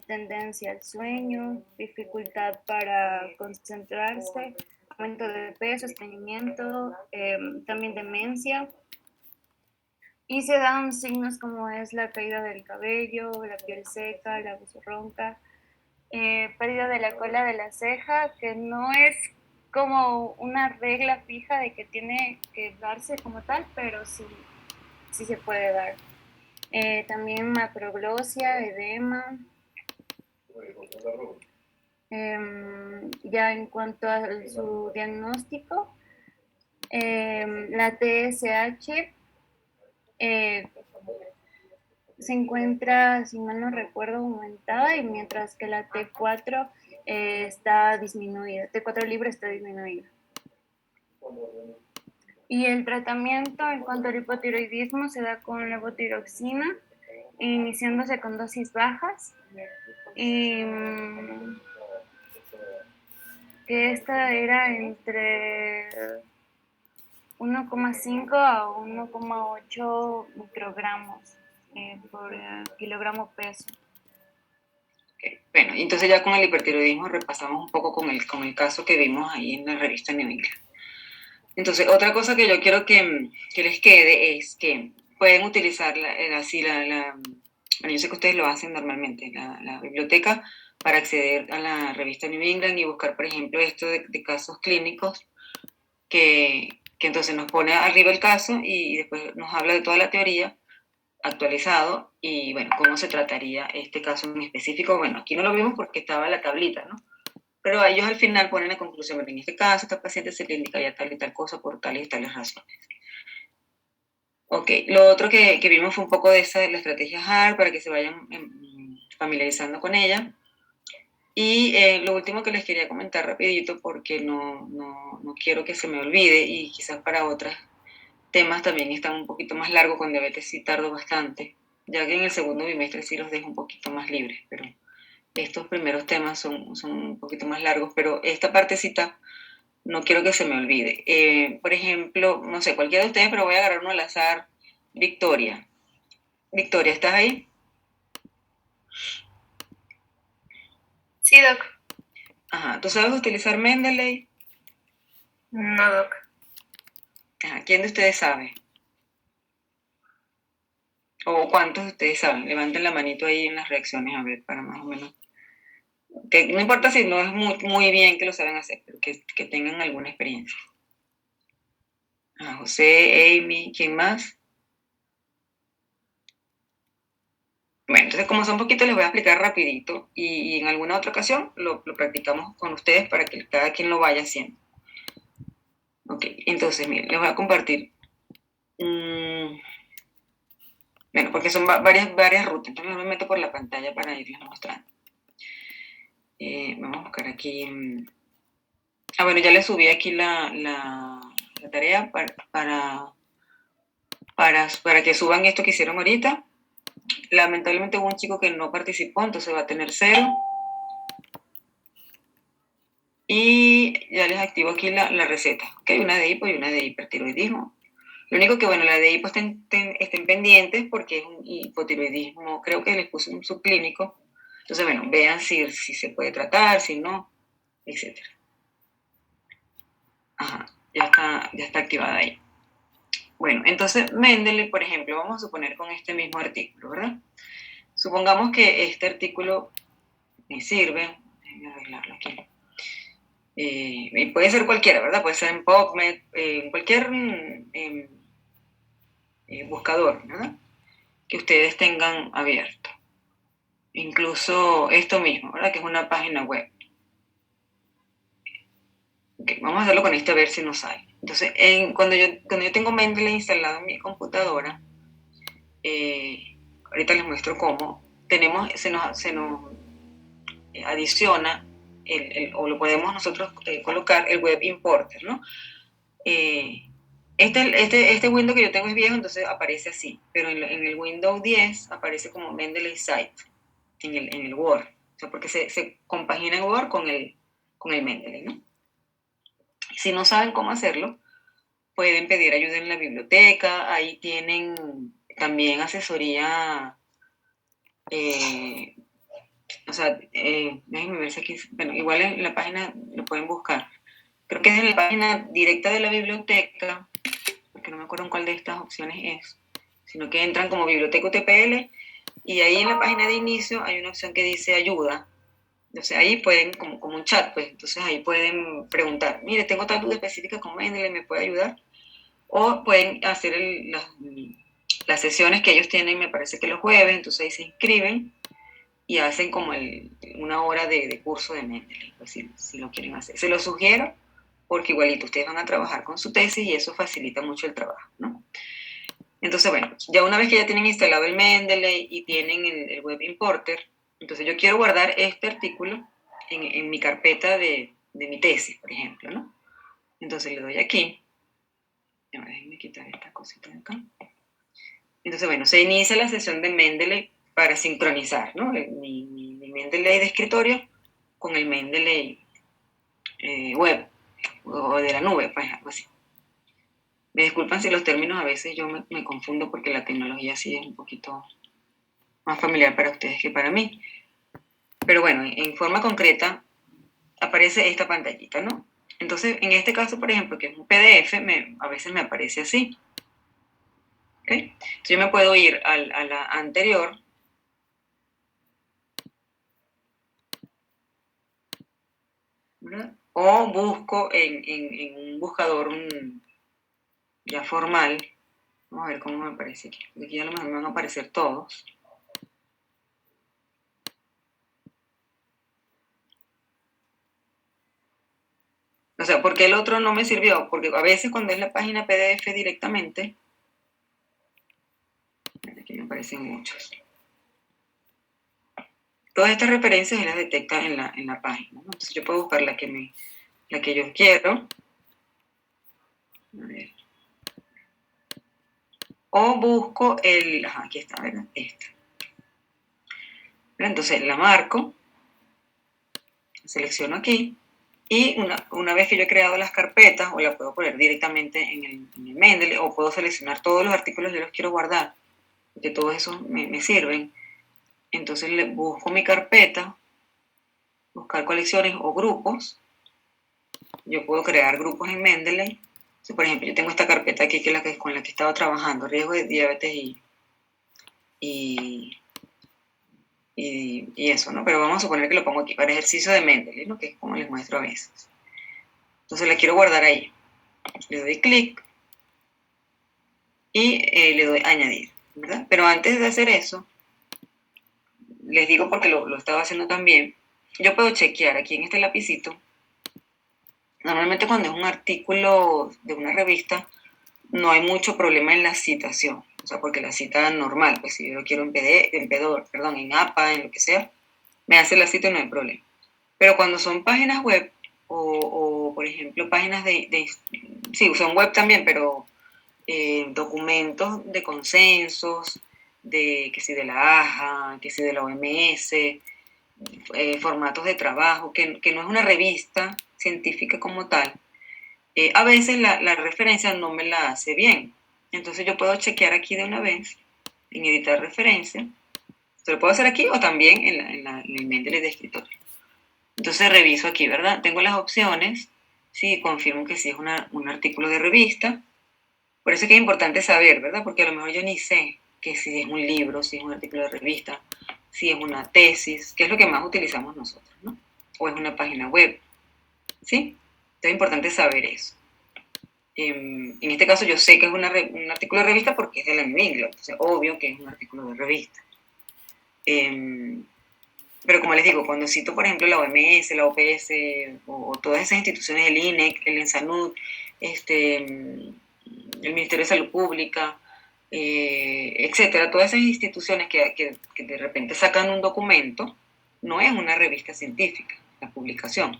tendencia al sueño, dificultad para concentrarse, aumento de peso, estreñimiento, también demencia. Y se dan signos como es la caída del cabello, la piel seca, la voz ronca, pérdida de la cola de la ceja, que no es como una regla fija de que tiene que darse como tal, pero sí se puede dar. También macroglosia, edema. Ya en cuanto a su diagnóstico, la TSH se encuentra, si mal no recuerdo, aumentada, y mientras que la T4 está disminuida, T4 libre está disminuida. Y el tratamiento en cuanto al hipotiroidismo se da con levotiroxina, iniciándose con dosis bajas, y que esta era entre 1,5 a 1,8 microgramos por kilogramo peso. Okay. Bueno, entonces ya con el hipertiroidismo repasamos un poco con el caso que vimos ahí en la revista New England. Entonces, otra cosa que yo quiero que les quede es que pueden utilizar bueno, yo sé que ustedes lo hacen normalmente, la biblioteca, para acceder a la revista New England y buscar, por ejemplo, esto de casos clínicos que entonces nos pone arriba el caso y después nos habla de toda la teoría actualizado y, bueno, cómo se trataría este caso en específico. Bueno, aquí no lo vimos porque estaba la tablita, ¿no? Pero ellos al final ponen la conclusión, en este caso, esta paciente se le indica ya tal y tal cosa por tales y tales razones. Ok, lo otro que vimos fue un poco de la estrategia HAR para que se vayan familiarizando con ella. Y lo último que les quería comentar rapidito, porque no quiero que se me olvide, y quizás para otros temas también están un poquito más largos, con diabetes sí tardo bastante, ya que en el segundo bimestre sí los dejo un poquito más libres, pero estos primeros temas son un poquito más largos, pero esta partecita no quiero que se me olvide. Por ejemplo, no sé, cualquiera de ustedes, pero voy a agarrar uno al azar. Victoria. Victoria, ¿estás ahí? Sí, doc. Ajá, ¿tú sabes utilizar Mendeley? No, doc. Ajá, ¿quién de ustedes sabe? ¿O cuántos de ustedes saben? Levanten la manito ahí en las reacciones, a ver, para más o menos. Que no importa si no es muy bien que lo saben hacer, pero que tengan alguna experiencia. José, Amy, ¿quién más? Bueno, entonces como son poquitos les voy a explicar rapidito y en alguna otra ocasión lo practicamos con ustedes para que cada quien lo vaya haciendo. Ok, entonces miren, les voy a compartir. Bueno, porque son varias rutas, entonces me meto por la pantalla para irles mostrando. Vamos a buscar aquí. Bueno, ya les subí aquí la tarea para que suban esto que hicieron ahorita. Lamentablemente hubo un chico que no participó, entonces va a tener 0. Y ya les activo aquí la receta. Ok, una de hipo y una de hipertiroidismo. Lo único que, bueno, la de hipo estén pendientes porque es un hipotiroidismo, creo que les puse un subclínico. Entonces, bueno, vean si se puede tratar, si no, etc. Ajá, ya está activada ahí. Bueno, entonces Mendeley, por ejemplo, vamos a suponer con este mismo artículo, ¿verdad? Supongamos que este artículo me sirve, déjenme arreglarlo aquí. Y puede ser cualquiera, ¿verdad? Puede ser en PubMed, en cualquier buscador, ¿verdad? Que ustedes tengan abierto. Incluso esto mismo, ¿verdad? Que es una página web. Okay, vamos a hacerlo con esto a ver si nos sale. Entonces, cuando yo tengo Mendeley instalado en mi computadora, ahorita les muestro cómo, se nos adiciona, o lo podemos nosotros colocar el web importer, ¿no? Este window que yo tengo es viejo, entonces aparece así, pero en el Windows 10 aparece como Mendeley Site en el Word, o sea, porque se compagina en Word con el Mendeley, ¿no? Si no saben cómo hacerlo, pueden pedir ayuda en la biblioteca, ahí tienen también asesoría, o sea, déjenme ver si aquí, bueno, igual en la página lo pueden buscar. creo que es en la página directa de la biblioteca, porque no me acuerdo en cuál de estas opciones es, sino que entran como biblioteca UTPL y ahí en la página de inicio hay una opción que dice ayuda. Entonces ahí pueden, como un chat, pues, entonces ahí pueden preguntar, mire, tengo tal duda específica con Mendeley, ¿me puede ayudar? O pueden hacer las sesiones que ellos tienen, me parece que los jueves, entonces ahí se inscriben y hacen como una hora de curso de Mendeley, pues si lo quieren hacer. Se lo sugiero porque igualito ustedes van a trabajar con su tesis y eso facilita mucho el trabajo, ¿no? Entonces, bueno, ya una vez que ya tienen instalado el Mendeley y tienen el Web Importer, entonces yo quiero guardar este artículo en mi carpeta de mi tesis, por ejemplo, ¿no? Entonces le doy aquí. Déjenme quitar esta cosita de acá. Entonces, bueno, se inicia la sesión de Mendeley para sincronizar, ¿no? Mi Mendeley de escritorio con el Mendeley web o de la nube, pues algo así. Me disculpan si los términos a veces yo me confundo porque la tecnología sí es un poquito más familiar para ustedes que para mí. Pero bueno, en forma concreta aparece esta pantallita, ¿no? Entonces, en este caso, por ejemplo, que es un PDF, a veces me aparece así. ¿Okay? Entonces yo me puedo ir a la anterior. ¿Verdad? O busco en un buscador ya formal. Vamos a ver cómo me aparece aquí. Aquí a lo mejor me van a aparecer todos. O sea, ¿por qué el otro no me sirvió? Porque a veces cuando es la página PDF directamente, aquí me aparecen muchos. Todas estas referencias las detecta en la página, ¿no? Entonces yo puedo buscar la que yo quiero. A ver. O busco aquí está, ¿verdad? Esta. Entonces la marco, selecciono aquí, y una vez que yo he creado las carpetas, o la puedo poner directamente en el Mendeley, o puedo seleccionar todos los artículos que yo los quiero guardar, porque todos esos me sirven. Entonces le busco mi carpeta, buscar colecciones o grupos. Yo puedo crear grupos en Mendeley. Entonces, por ejemplo, yo tengo esta carpeta aquí que es con la que he estado trabajando, riesgo de diabetes y eso, ¿no? Pero vamos a suponer que lo pongo aquí para ejercicio de Mendeley, ¿no? Que es como les muestro a veces. Entonces la quiero guardar ahí. Le doy clic y le doy añadir, ¿verdad? Pero antes de hacer eso, les digo porque lo estaba haciendo también, yo puedo chequear aquí en este lapicito. Normalmente cuando es un artículo de una revista, no hay mucho problema en la citación. O sea, porque la cita normal, pues si yo lo quiero en APA, en lo que sea, me hace la cita y no hay problema. Pero cuando son páginas web o por ejemplo, páginas sí, son web también, pero documentos de consensos, que si de la AJA, que si de la OMS, formatos de trabajo, que no es una revista científica como tal, a veces la referencia no me la hace bien. Entonces yo puedo chequear aquí de una vez, en editar referencia. Se lo puedo hacer aquí o también en el Mendeley de escritorio. Entonces reviso aquí, ¿verdad? Tengo las opciones. Sí, confirmo que sí es un artículo de revista. Por eso es que es importante saber, ¿verdad? Porque a lo mejor yo ni sé que si es un libro, si es un artículo de revista, si es una tesis, que es lo que más utilizamos nosotros, ¿no? O es una página web, ¿sí? Entonces es importante saber eso. En este caso yo sé que es un artículo de revista porque es de la New England, entonces obvio que es un artículo de revista. Pero como les digo, cuando cito, por ejemplo, la OMS, la OPS, o todas esas instituciones, el INEC, el ENSANUD, el Ministerio de Salud Pública, etcétera, todas esas instituciones que de repente sacan un documento, no es una revista científica, la publicación.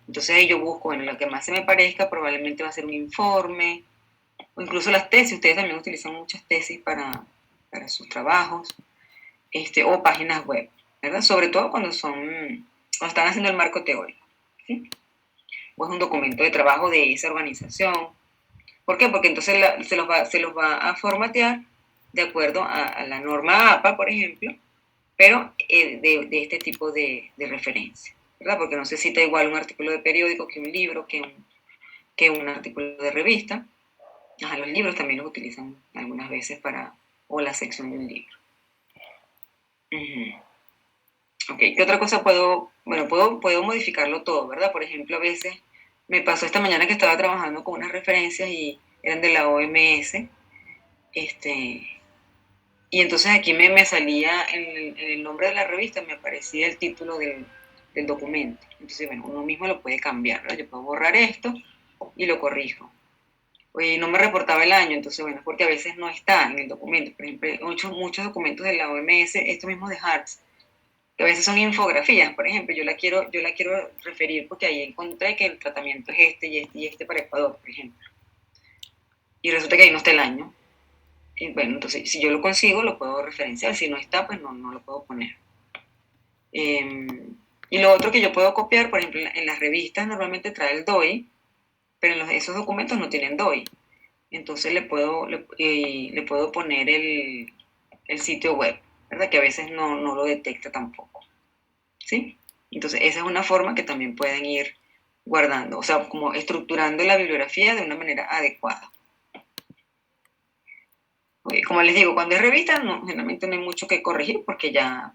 Entonces ahí yo busco, bueno, lo que más se me parezca probablemente va a ser un informe, o incluso las tesis, ustedes también utilizan muchas tesis para sus trabajos, o páginas web, ¿verdad? Sobre todo cuando están haciendo el marco teórico, ¿sí? O es un documento de trabajo de esa organización. ¿Por qué? Porque entonces se los va a formatear de acuerdo a la norma APA, por ejemplo, pero de este tipo de referencia, ¿verdad? Porque no se cita igual un artículo de periódico que un libro, que que un artículo de revista. Los libros también los utilizan algunas veces o la sección de un libro. Ok, ¿qué otra cosa puedo modificarlo todo, ¿verdad? Por ejemplo, a veces me pasó esta mañana que estaba trabajando con unas referencias y eran de la OMS, y entonces aquí me salía en el nombre de la revista, me aparecía el título del documento. Entonces, bueno, uno mismo lo puede cambiar, ¿verdad? Yo puedo borrar esto y lo corrijo. Oye, no me reportaba el año, entonces, bueno, porque a veces no está en el documento. Por ejemplo, muchos documentos de la OMS, estos mismos de HARTS, que a veces son infografías, por ejemplo, yo la quiero referir porque ahí encontré que el tratamiento es este y este y este para Ecuador, por ejemplo. Y resulta que ahí no está el año. Y bueno, entonces, si yo lo consigo, lo puedo referenciar. Si no está, pues no lo puedo poner. Y lo otro que yo puedo copiar, por ejemplo, en las revistas normalmente trae el DOI, pero esos documentos no tienen DOI. Entonces le puedo poner el sitio web, ¿verdad? Que a veces no lo detecta tampoco. ¿Sí? Entonces esa es una forma que también pueden ir guardando, o sea, como estructurando la bibliografía de una manera adecuada. Como les digo, cuando es revista, generalmente no hay mucho que corregir porque ya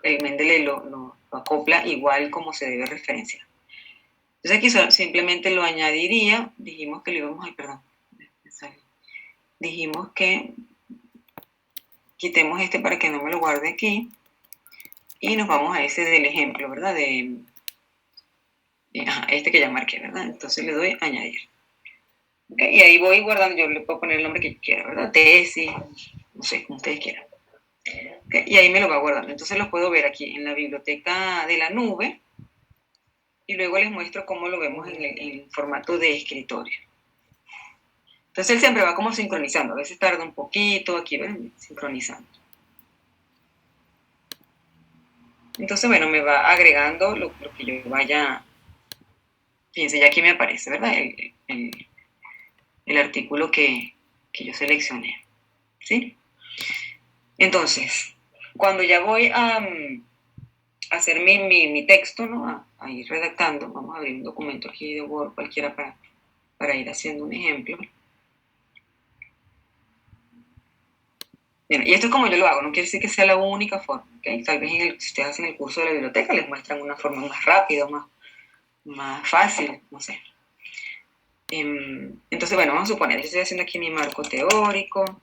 el Mendeley lo acopla igual como se debe referenciar. Entonces aquí simplemente lo añadiría, dijimos que lo íbamos a... Perdón, dijimos que quitemos este para que no me lo guarde aquí y nos vamos a ese del ejemplo, ¿verdad? Este que ya marqué, ¿verdad? Entonces le doy añadir. ¿Okay? Y ahí voy guardando, yo le puedo poner el nombre que yo quiera, ¿verdad? Tesis, no sé, como ustedes quieran. ¿Okay? Y ahí me lo va guardando. Entonces lo puedo ver aquí en la biblioteca de la nube y luego les muestro cómo lo vemos en el formato de escritorio. Entonces él siempre va como sincronizando. A veces tarda un poquito, aquí ven, sincronizando. Entonces, bueno, me va agregando lo que yo vaya... Fíjense, ya aquí me aparece, ¿verdad? El artículo que yo seleccioné. ¿Sí? Entonces, cuando ya voy a hacer mi texto, ¿no? A ir redactando, vamos a abrir un documento aquí de Word cualquiera para ir haciendo un ejemplo. Bien, y esto es como yo lo hago, no quiere decir que sea la única forma, ¿ok? Tal vez si ustedes hacen el curso de la biblioteca les muestran una forma más rápida, más fácil, no sé. Entonces, bueno, vamos a suponer, yo estoy haciendo aquí mi marco teórico,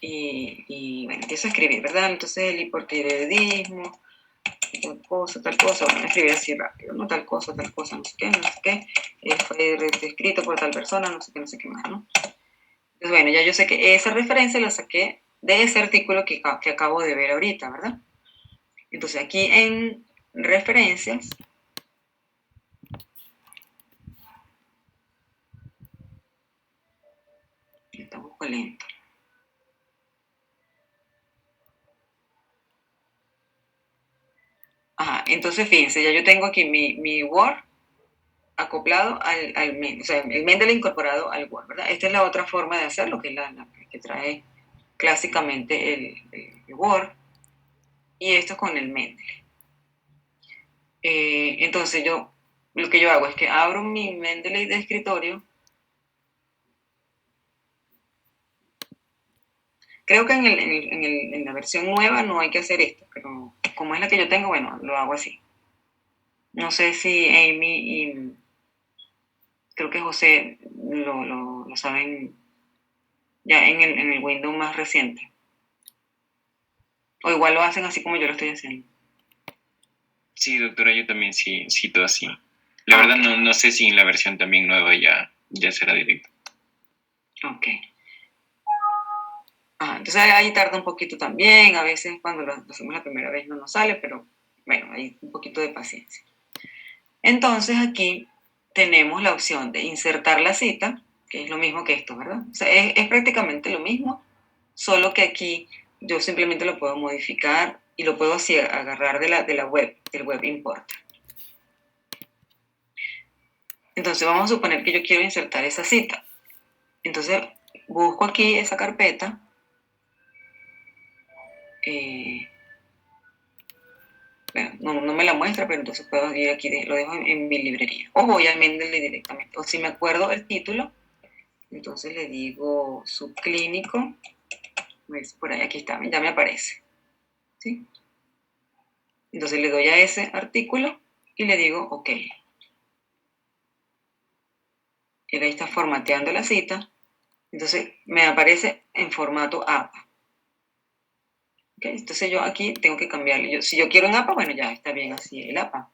y bueno, empiezo a escribir, ¿verdad? Entonces el hipertiroidismo, tal cosa, bueno, escribir así rápido, ¿no? Tal cosa, no sé qué, fue descrito por tal persona, no sé qué más, ¿no? Entonces, bueno, ya yo sé que esa referencia la saqué de ese artículo que acabo de ver ahorita, ¿verdad? Entonces aquí en referencias, está un poco lento. Entonces fíjense, ya yo tengo aquí mi Word acoplado al Mendeley, o sea, el Mendeley incorporado al Word, ¿verdad? Esta es la otra forma de hacerlo, que es la que trae clásicamente el Word, y esto con el Mendeley. Entonces lo que yo hago es que abro mi Mendeley de escritorio. Creo que en la versión nueva no hay que hacer esto, pero como es la que yo tengo, bueno, lo hago así. No sé si Amy y creo que José lo saben ya en el Windows más reciente. O igual lo hacen así como yo lo estoy haciendo. Sí, doctora, yo también sí, todo así. La verdad no sé si en la versión también nueva ya será directo. Ok. Entonces ahí tarda un poquito también, a veces cuando lo hacemos la primera vez no nos sale, pero bueno, hay un poquito de paciencia. Entonces aquí tenemos la opción de insertar la cita, que es lo mismo que esto, ¿verdad? O sea, es prácticamente lo mismo, solo que aquí yo simplemente lo puedo modificar y lo puedo así agarrar de la web, del web importa. Entonces vamos a suponer que yo quiero insertar esa cita. Entonces busco aquí esa carpeta. bueno, no me la muestra, pero entonces puedo ir aquí, lo dejo en mi librería. O voy a Mendeley directamente. O si me acuerdo el título, entonces le digo subclínico. ¿Ves? Por ahí, aquí está, ya me aparece. ¿Sí? Entonces le doy a ese artículo y le digo OK. Él ahí está formateando la cita. Entonces me aparece en formato APA. ¿Okay? Entonces yo aquí tengo que cambiarle. Si yo quiero un APA, bueno, ya está bien así el APA,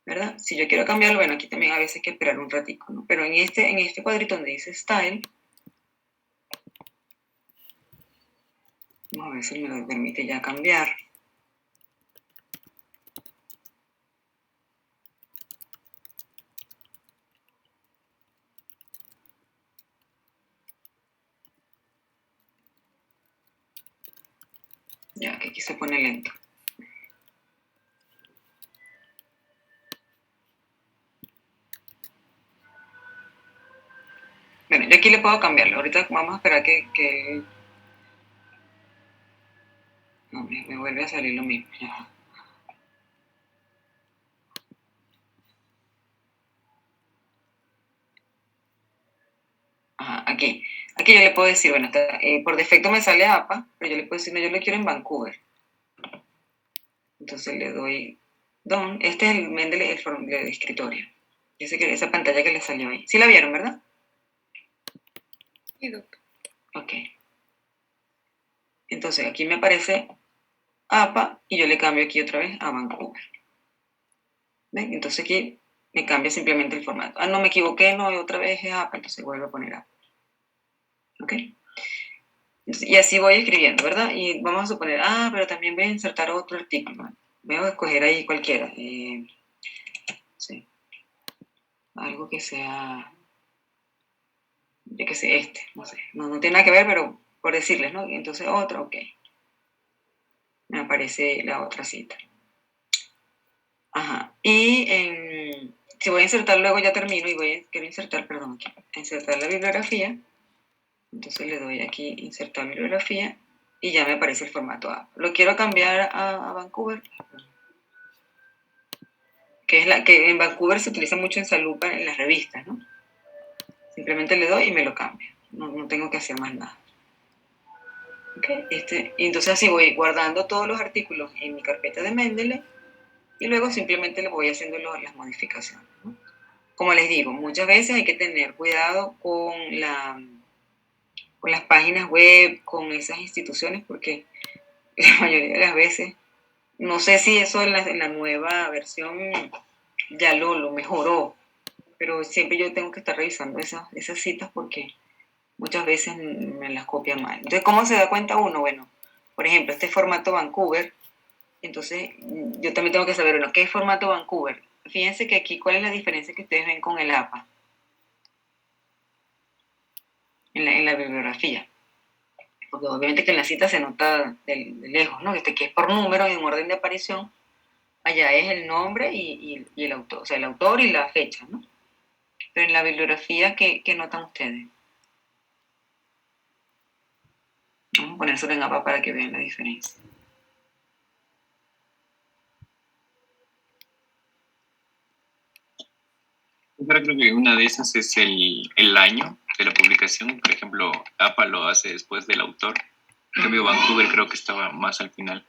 ¿verdad? Si yo quiero cambiarlo, bueno, aquí también a veces hay que esperar un ratico, ¿no? Pero en este cuadrito donde dice Style, vamos a ver si me lo permite ya cambiar. Ya, que aquí se pone lento. Bueno, yo aquí le puedo cambiarlo. Ahorita vamos a esperar que no, me vuelve a salir lo mismo. Ya. Ajá, aquí yo le puedo decir, bueno, por defecto me sale APA, pero yo le puedo decir, no, yo lo quiero en Vancouver. Entonces le doy Done. Este es el Mendeley, el escritorio. Esa pantalla que le salió ahí. ¿Sí la vieron, verdad? Sí, Doc. Ok. Entonces aquí me aparece APA y yo le cambio aquí otra vez a Vancouver. ¿Ven? Entonces aquí me cambia simplemente el formato. Ah, no me equivoqué, no, otra vez es APA, entonces vuelvo a poner APA. ¿Ok? Entonces, y así voy escribiendo, ¿verdad? Y vamos a suponer, pero también voy a insertar otro artículo. Voy a escoger ahí cualquiera. Sí. Algo que sea, yo que sé, no sé. No tiene nada que ver, pero por decirles, ¿no? Entonces otro, OK. Me aparece la otra cita. Ajá. Y si voy a insertar luego, ya termino y quiero insertar, perdón, aquí, insertar la bibliografía. Entonces le doy aquí insertar bibliografía y ya me aparece el formato A. Lo quiero cambiar a Vancouver, que en Vancouver se utiliza mucho en salud en las revistas, ¿no? Simplemente le doy y me lo cambia. No tengo que hacer más nada. Okay. Y entonces así voy guardando todos los artículos en mi carpeta de Mendeley y luego simplemente le voy haciendo las modificaciones, ¿no? Como les digo, muchas veces hay que tener cuidado con las páginas web, con esas instituciones, porque la mayoría de las veces, no sé si eso en la nueva versión ya lo mejoró, pero siempre yo tengo que estar revisando esas citas porque muchas veces me las copian mal. Entonces, ¿cómo se da cuenta uno? Bueno, por ejemplo, este formato Vancouver, entonces yo también tengo que saber, bueno, ¿qué es formato Vancouver? Fíjense que aquí, ¿cuál es la diferencia que ustedes ven con el APA? En la bibliografía. Porque obviamente que en la cita se nota de lejos, ¿no? Que es por número y en orden de aparición. Allá es el nombre y el autor, o sea, el autor y la fecha, ¿no? Pero en la bibliografía, ¿qué notan ustedes? Vamos a ponérselo en APA para que vean la diferencia. Yo creo que una de esas es el año de la publicación. Por ejemplo, APA lo hace después del autor. En cambio, Vancouver creo que estaba más al final.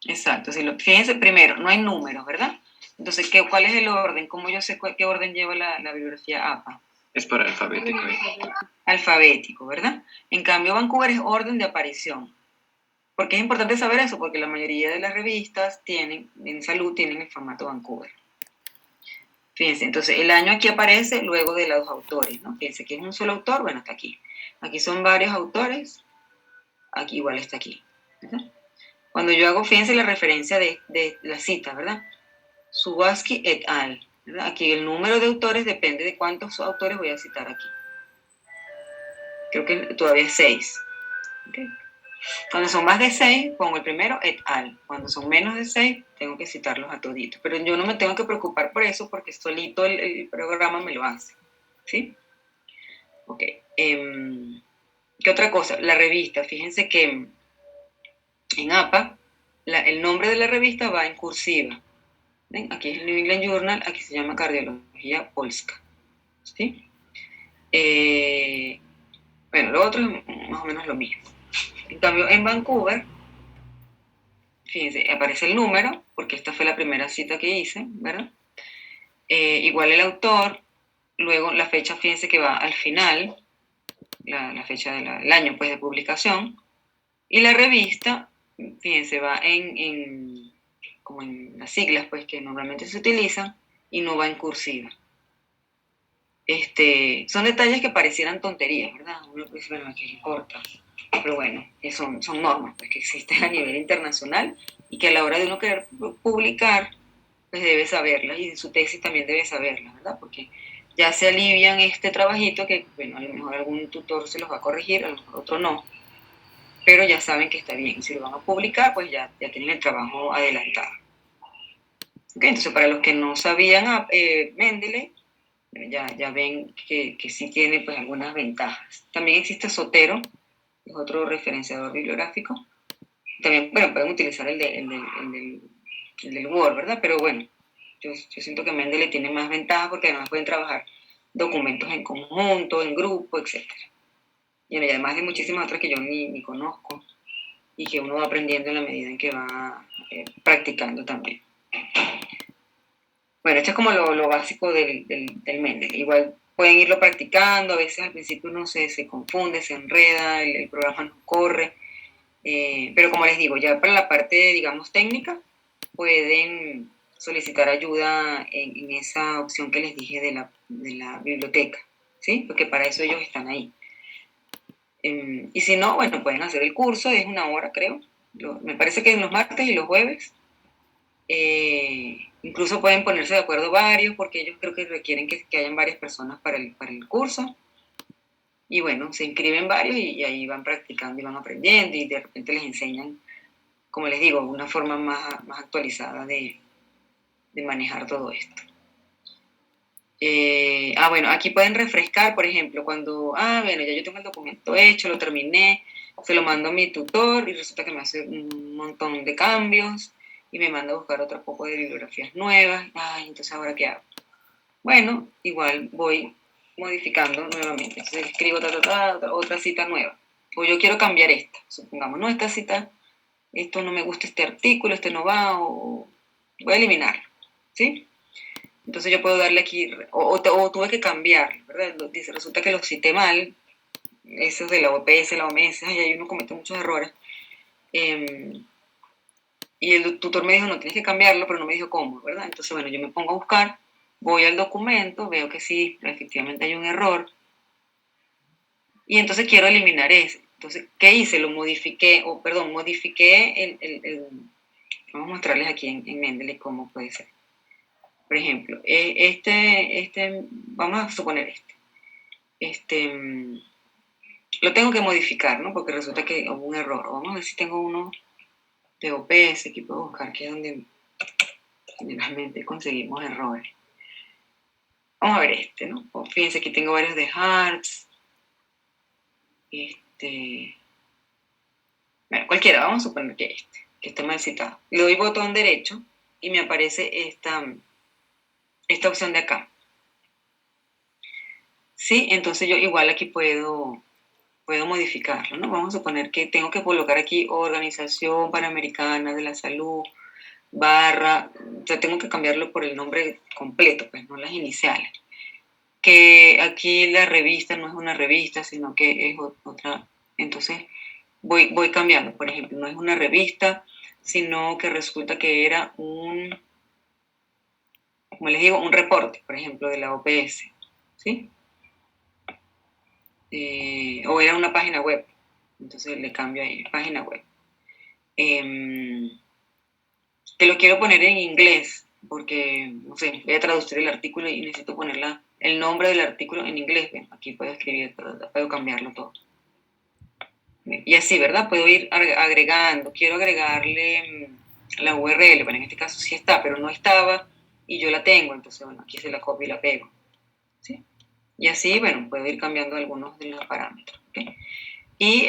Exacto. Fíjense, primero, no hay números, ¿verdad? Entonces, ¿cuál es el orden? ¿Cómo yo sé qué orden lleva la bibliografía APA? Es por alfabético. Alfabético, ¿verdad? En cambio, Vancouver es orden de aparición. ¿Por qué es importante saber eso? Porque la mayoría de las revistas en salud tienen el formato Vancouver. Fíjense, entonces el año aquí aparece luego de los autores, ¿no? Fíjense que es un solo autor, bueno, está aquí. Aquí son varios autores, aquí igual está aquí, ¿verdad? Cuando yo hago, fíjense la referencia de la cita, ¿verdad? Subaski et al, ¿verdad? Aquí el número de autores depende de cuántos autores voy a citar aquí. Creo que todavía es 6. ¿Okay? Cuando son más de 6, pongo el primero et al. Cuando son menos de 6, tengo que citarlos a toditos. Pero yo no me tengo que preocupar por eso porque solito el programa me lo hace. ¿Sí? Ok. ¿Qué otra cosa? La revista. Fíjense que en APA el nombre de la revista va en cursiva. ¿Ven? Aquí es el New England Journal, aquí se llama Cardiología Polska. ¿Sí? Bueno, lo otro es más o menos lo mismo. En cambio, en Vancouver, fíjense, aparece el número, porque esta fue la primera cita que hice, ¿verdad? Igual el autor, luego la fecha, fíjense que va al final, la fecha del año pues, de publicación, y la revista, fíjense, va como en las siglas pues, que normalmente se utilizan, y no va en cursiva. Son detalles que parecieran tonterías, ¿verdad? Uno dice, bueno, aquí importa. Pero bueno, son normas pues, que existen a nivel internacional y que a la hora de uno querer publicar, pues debe saberlas, y su tesis también debe saberlas, ¿verdad? Porque ya se alivian este trabajito que, bueno, a lo mejor algún tutor se los va a corregir, a lo mejor otro no, pero ya saben que está bien. Si lo van a publicar, pues ya tienen el trabajo adelantado. Okay, entonces, para los que no sabían Mendeley, ya ven que sí tiene pues algunas ventajas. También existe Zotero, es otro referenciador bibliográfico. También, bueno, pueden utilizar el del Word, ¿verdad? Pero bueno, yo siento que Mendeley tiene más ventajas porque además pueden trabajar documentos en conjunto, en grupo, etc. Y además de muchísimas otras que yo ni conozco y que uno va aprendiendo en la medida en que va practicando también. Bueno, esto es como lo básico del Mendeley. Igual pueden irlo practicando, a veces al principio uno se confunde, se enreda, el programa no corre, pero como les digo, ya para la parte, digamos, técnica, pueden solicitar ayuda en esa opción que les dije de la biblioteca, ¿sí? Porque para eso ellos están ahí. Y si no, bueno, pueden hacer el curso, es 1 hora, creo. Me parece que en los martes y los jueves. Incluso pueden ponerse de acuerdo varios, porque ellos creo que requieren que hayan varias personas para el curso. Y bueno, se inscriben varios y ahí van practicando y van aprendiendo y de repente les enseñan, como les digo, una forma más actualizada de manejar todo esto. Bueno, aquí pueden refrescar, por ejemplo, cuando, bueno, ya yo tengo el documento hecho, lo terminé, se lo mando a mi tutor y resulta que me hace un montón de cambios y me manda a buscar otro poco de bibliografías nuevas. Entonces, ¿ahora qué hago? Bueno, igual voy modificando nuevamente. Entonces escribo otra cita nueva. O yo quiero cambiar esta. Supongamos, no, esta cita, esto no me gusta, este artículo, este no va, o voy a eliminarlo, ¿sí? Entonces yo puedo darle aquí, o tuve que cambiarlo, ¿verdad? Dice, resulta que lo cité mal, esos de la OPS, la OMS, y ahí uno comete muchos errores. Y el tutor me dijo, no, tienes que cambiarlo, pero no me dijo cómo, ¿verdad? Entonces, bueno, yo me pongo a buscar, voy al documento, veo que sí, efectivamente hay un error, y entonces quiero eliminar ese. Entonces, ¿qué hice? Lo modifiqué, modifiqué vamos a mostrarles aquí en Mendeley cómo puede ser. Por ejemplo, vamos a suponer lo tengo que modificar, ¿no? Porque resulta que hubo un error. Vamos a ver si tengo uno de OPS, aquí puedo buscar, que es donde generalmente conseguimos errores. Vamos a ver ¿no? Fíjense, aquí tengo varios de Hartz. Bueno, cualquiera, vamos a suponer que esté mal citado. Le doy botón derecho y me aparece esta opción de acá. ¿Sí? Entonces yo igual aquí puedo modificarlo, ¿no? Vamos a suponer que tengo que colocar aquí Organización Panamericana de la Salud, o sea, tengo que cambiarlo por el nombre completo, pues no las iniciales. Que aquí la revista no es una revista, sino que es otra. Entonces voy cambiando, por ejemplo, no es una revista, sino que resulta que era como les digo, un reporte, por ejemplo, de la OPS, ¿sí? O era una página web, entonces le cambio ahí, página web. Que lo quiero poner en inglés, porque, no sé, voy a traducir el artículo y necesito poner el nombre del artículo en inglés. Bien, aquí puedo escribir, puedo cambiarlo todo. Bien, y así, ¿verdad? Puedo ir agregando, quiero agregarle la URL, bueno, en este caso sí está, pero no estaba y yo la tengo, entonces, bueno, aquí se la copio y la pego, ¿sí? Y así, bueno, puedo ir cambiando algunos de los parámetros, ¿okay? Y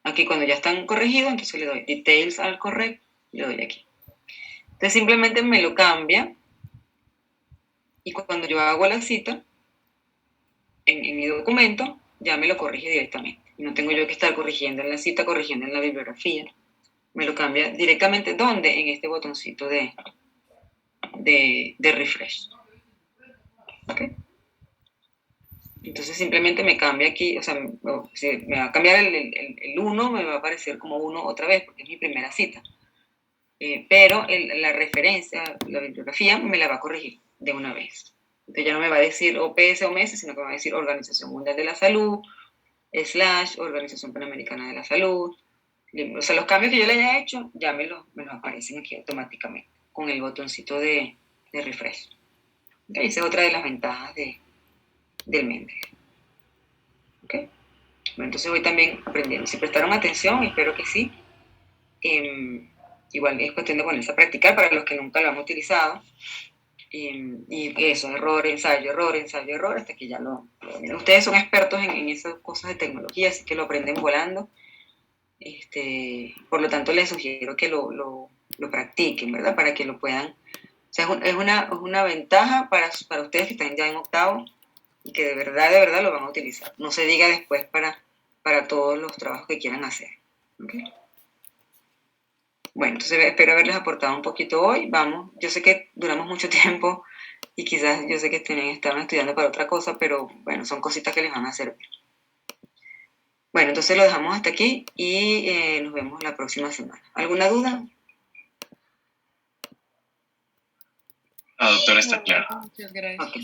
Aquí cuando ya están corregidos, entonces le doy Details al correct, le doy aquí. Entonces simplemente me lo cambia y cuando yo hago la cita, en mi documento, ya me lo corrige directamente. Y no tengo yo que estar corrigiendo en la cita, corrigiendo en la bibliografía. Me lo cambia directamente, ¿dónde? En este botoncito de refresh. ¿Ok? Entonces simplemente me cambia aquí, o sea, me va a cambiar el 1, me va a aparecer como 1 otra vez, porque es mi primera cita. Pero la referencia, la bibliografía, me la va a corregir de una vez. Entonces ya no me va a decir OPS o MES, sino que me va a decir Organización Mundial de la Salud, / Organización Panamericana de la Salud. O sea, los cambios que yo le haya hecho, ya me los aparecen aquí automáticamente, con el botoncito de refresh. ¿Okay? Esa es otra de las ventajas del Mendeley. ¿Ok? Bueno, entonces voy también aprendiendo. Si prestaron atención, espero que sí. Igual es cuestión de ponerse a practicar para los que nunca lo han utilizado. Y eso, error, ensayo, hasta que ya lo dominan. Ustedes son expertos en esas cosas de tecnología, así que lo aprenden volando. Por lo tanto, les sugiero que lo practiquen, ¿verdad? Para que lo puedan. O sea, es una ventaja para ustedes que están ya en octavo y que de verdad lo van a utilizar. No se diga después para todos los trabajos que quieran hacer. ¿Okay? Bueno, entonces espero haberles aportado un poquito hoy. Vamos, yo sé que duramos mucho tiempo y quizás yo sé que estaban estudiando para otra cosa, pero bueno, son cositas que les van a servir. Bueno, entonces lo dejamos hasta aquí y nos vemos la próxima semana. ¿Alguna duda? No, doctora, está claro. Muchas gracias. Ok.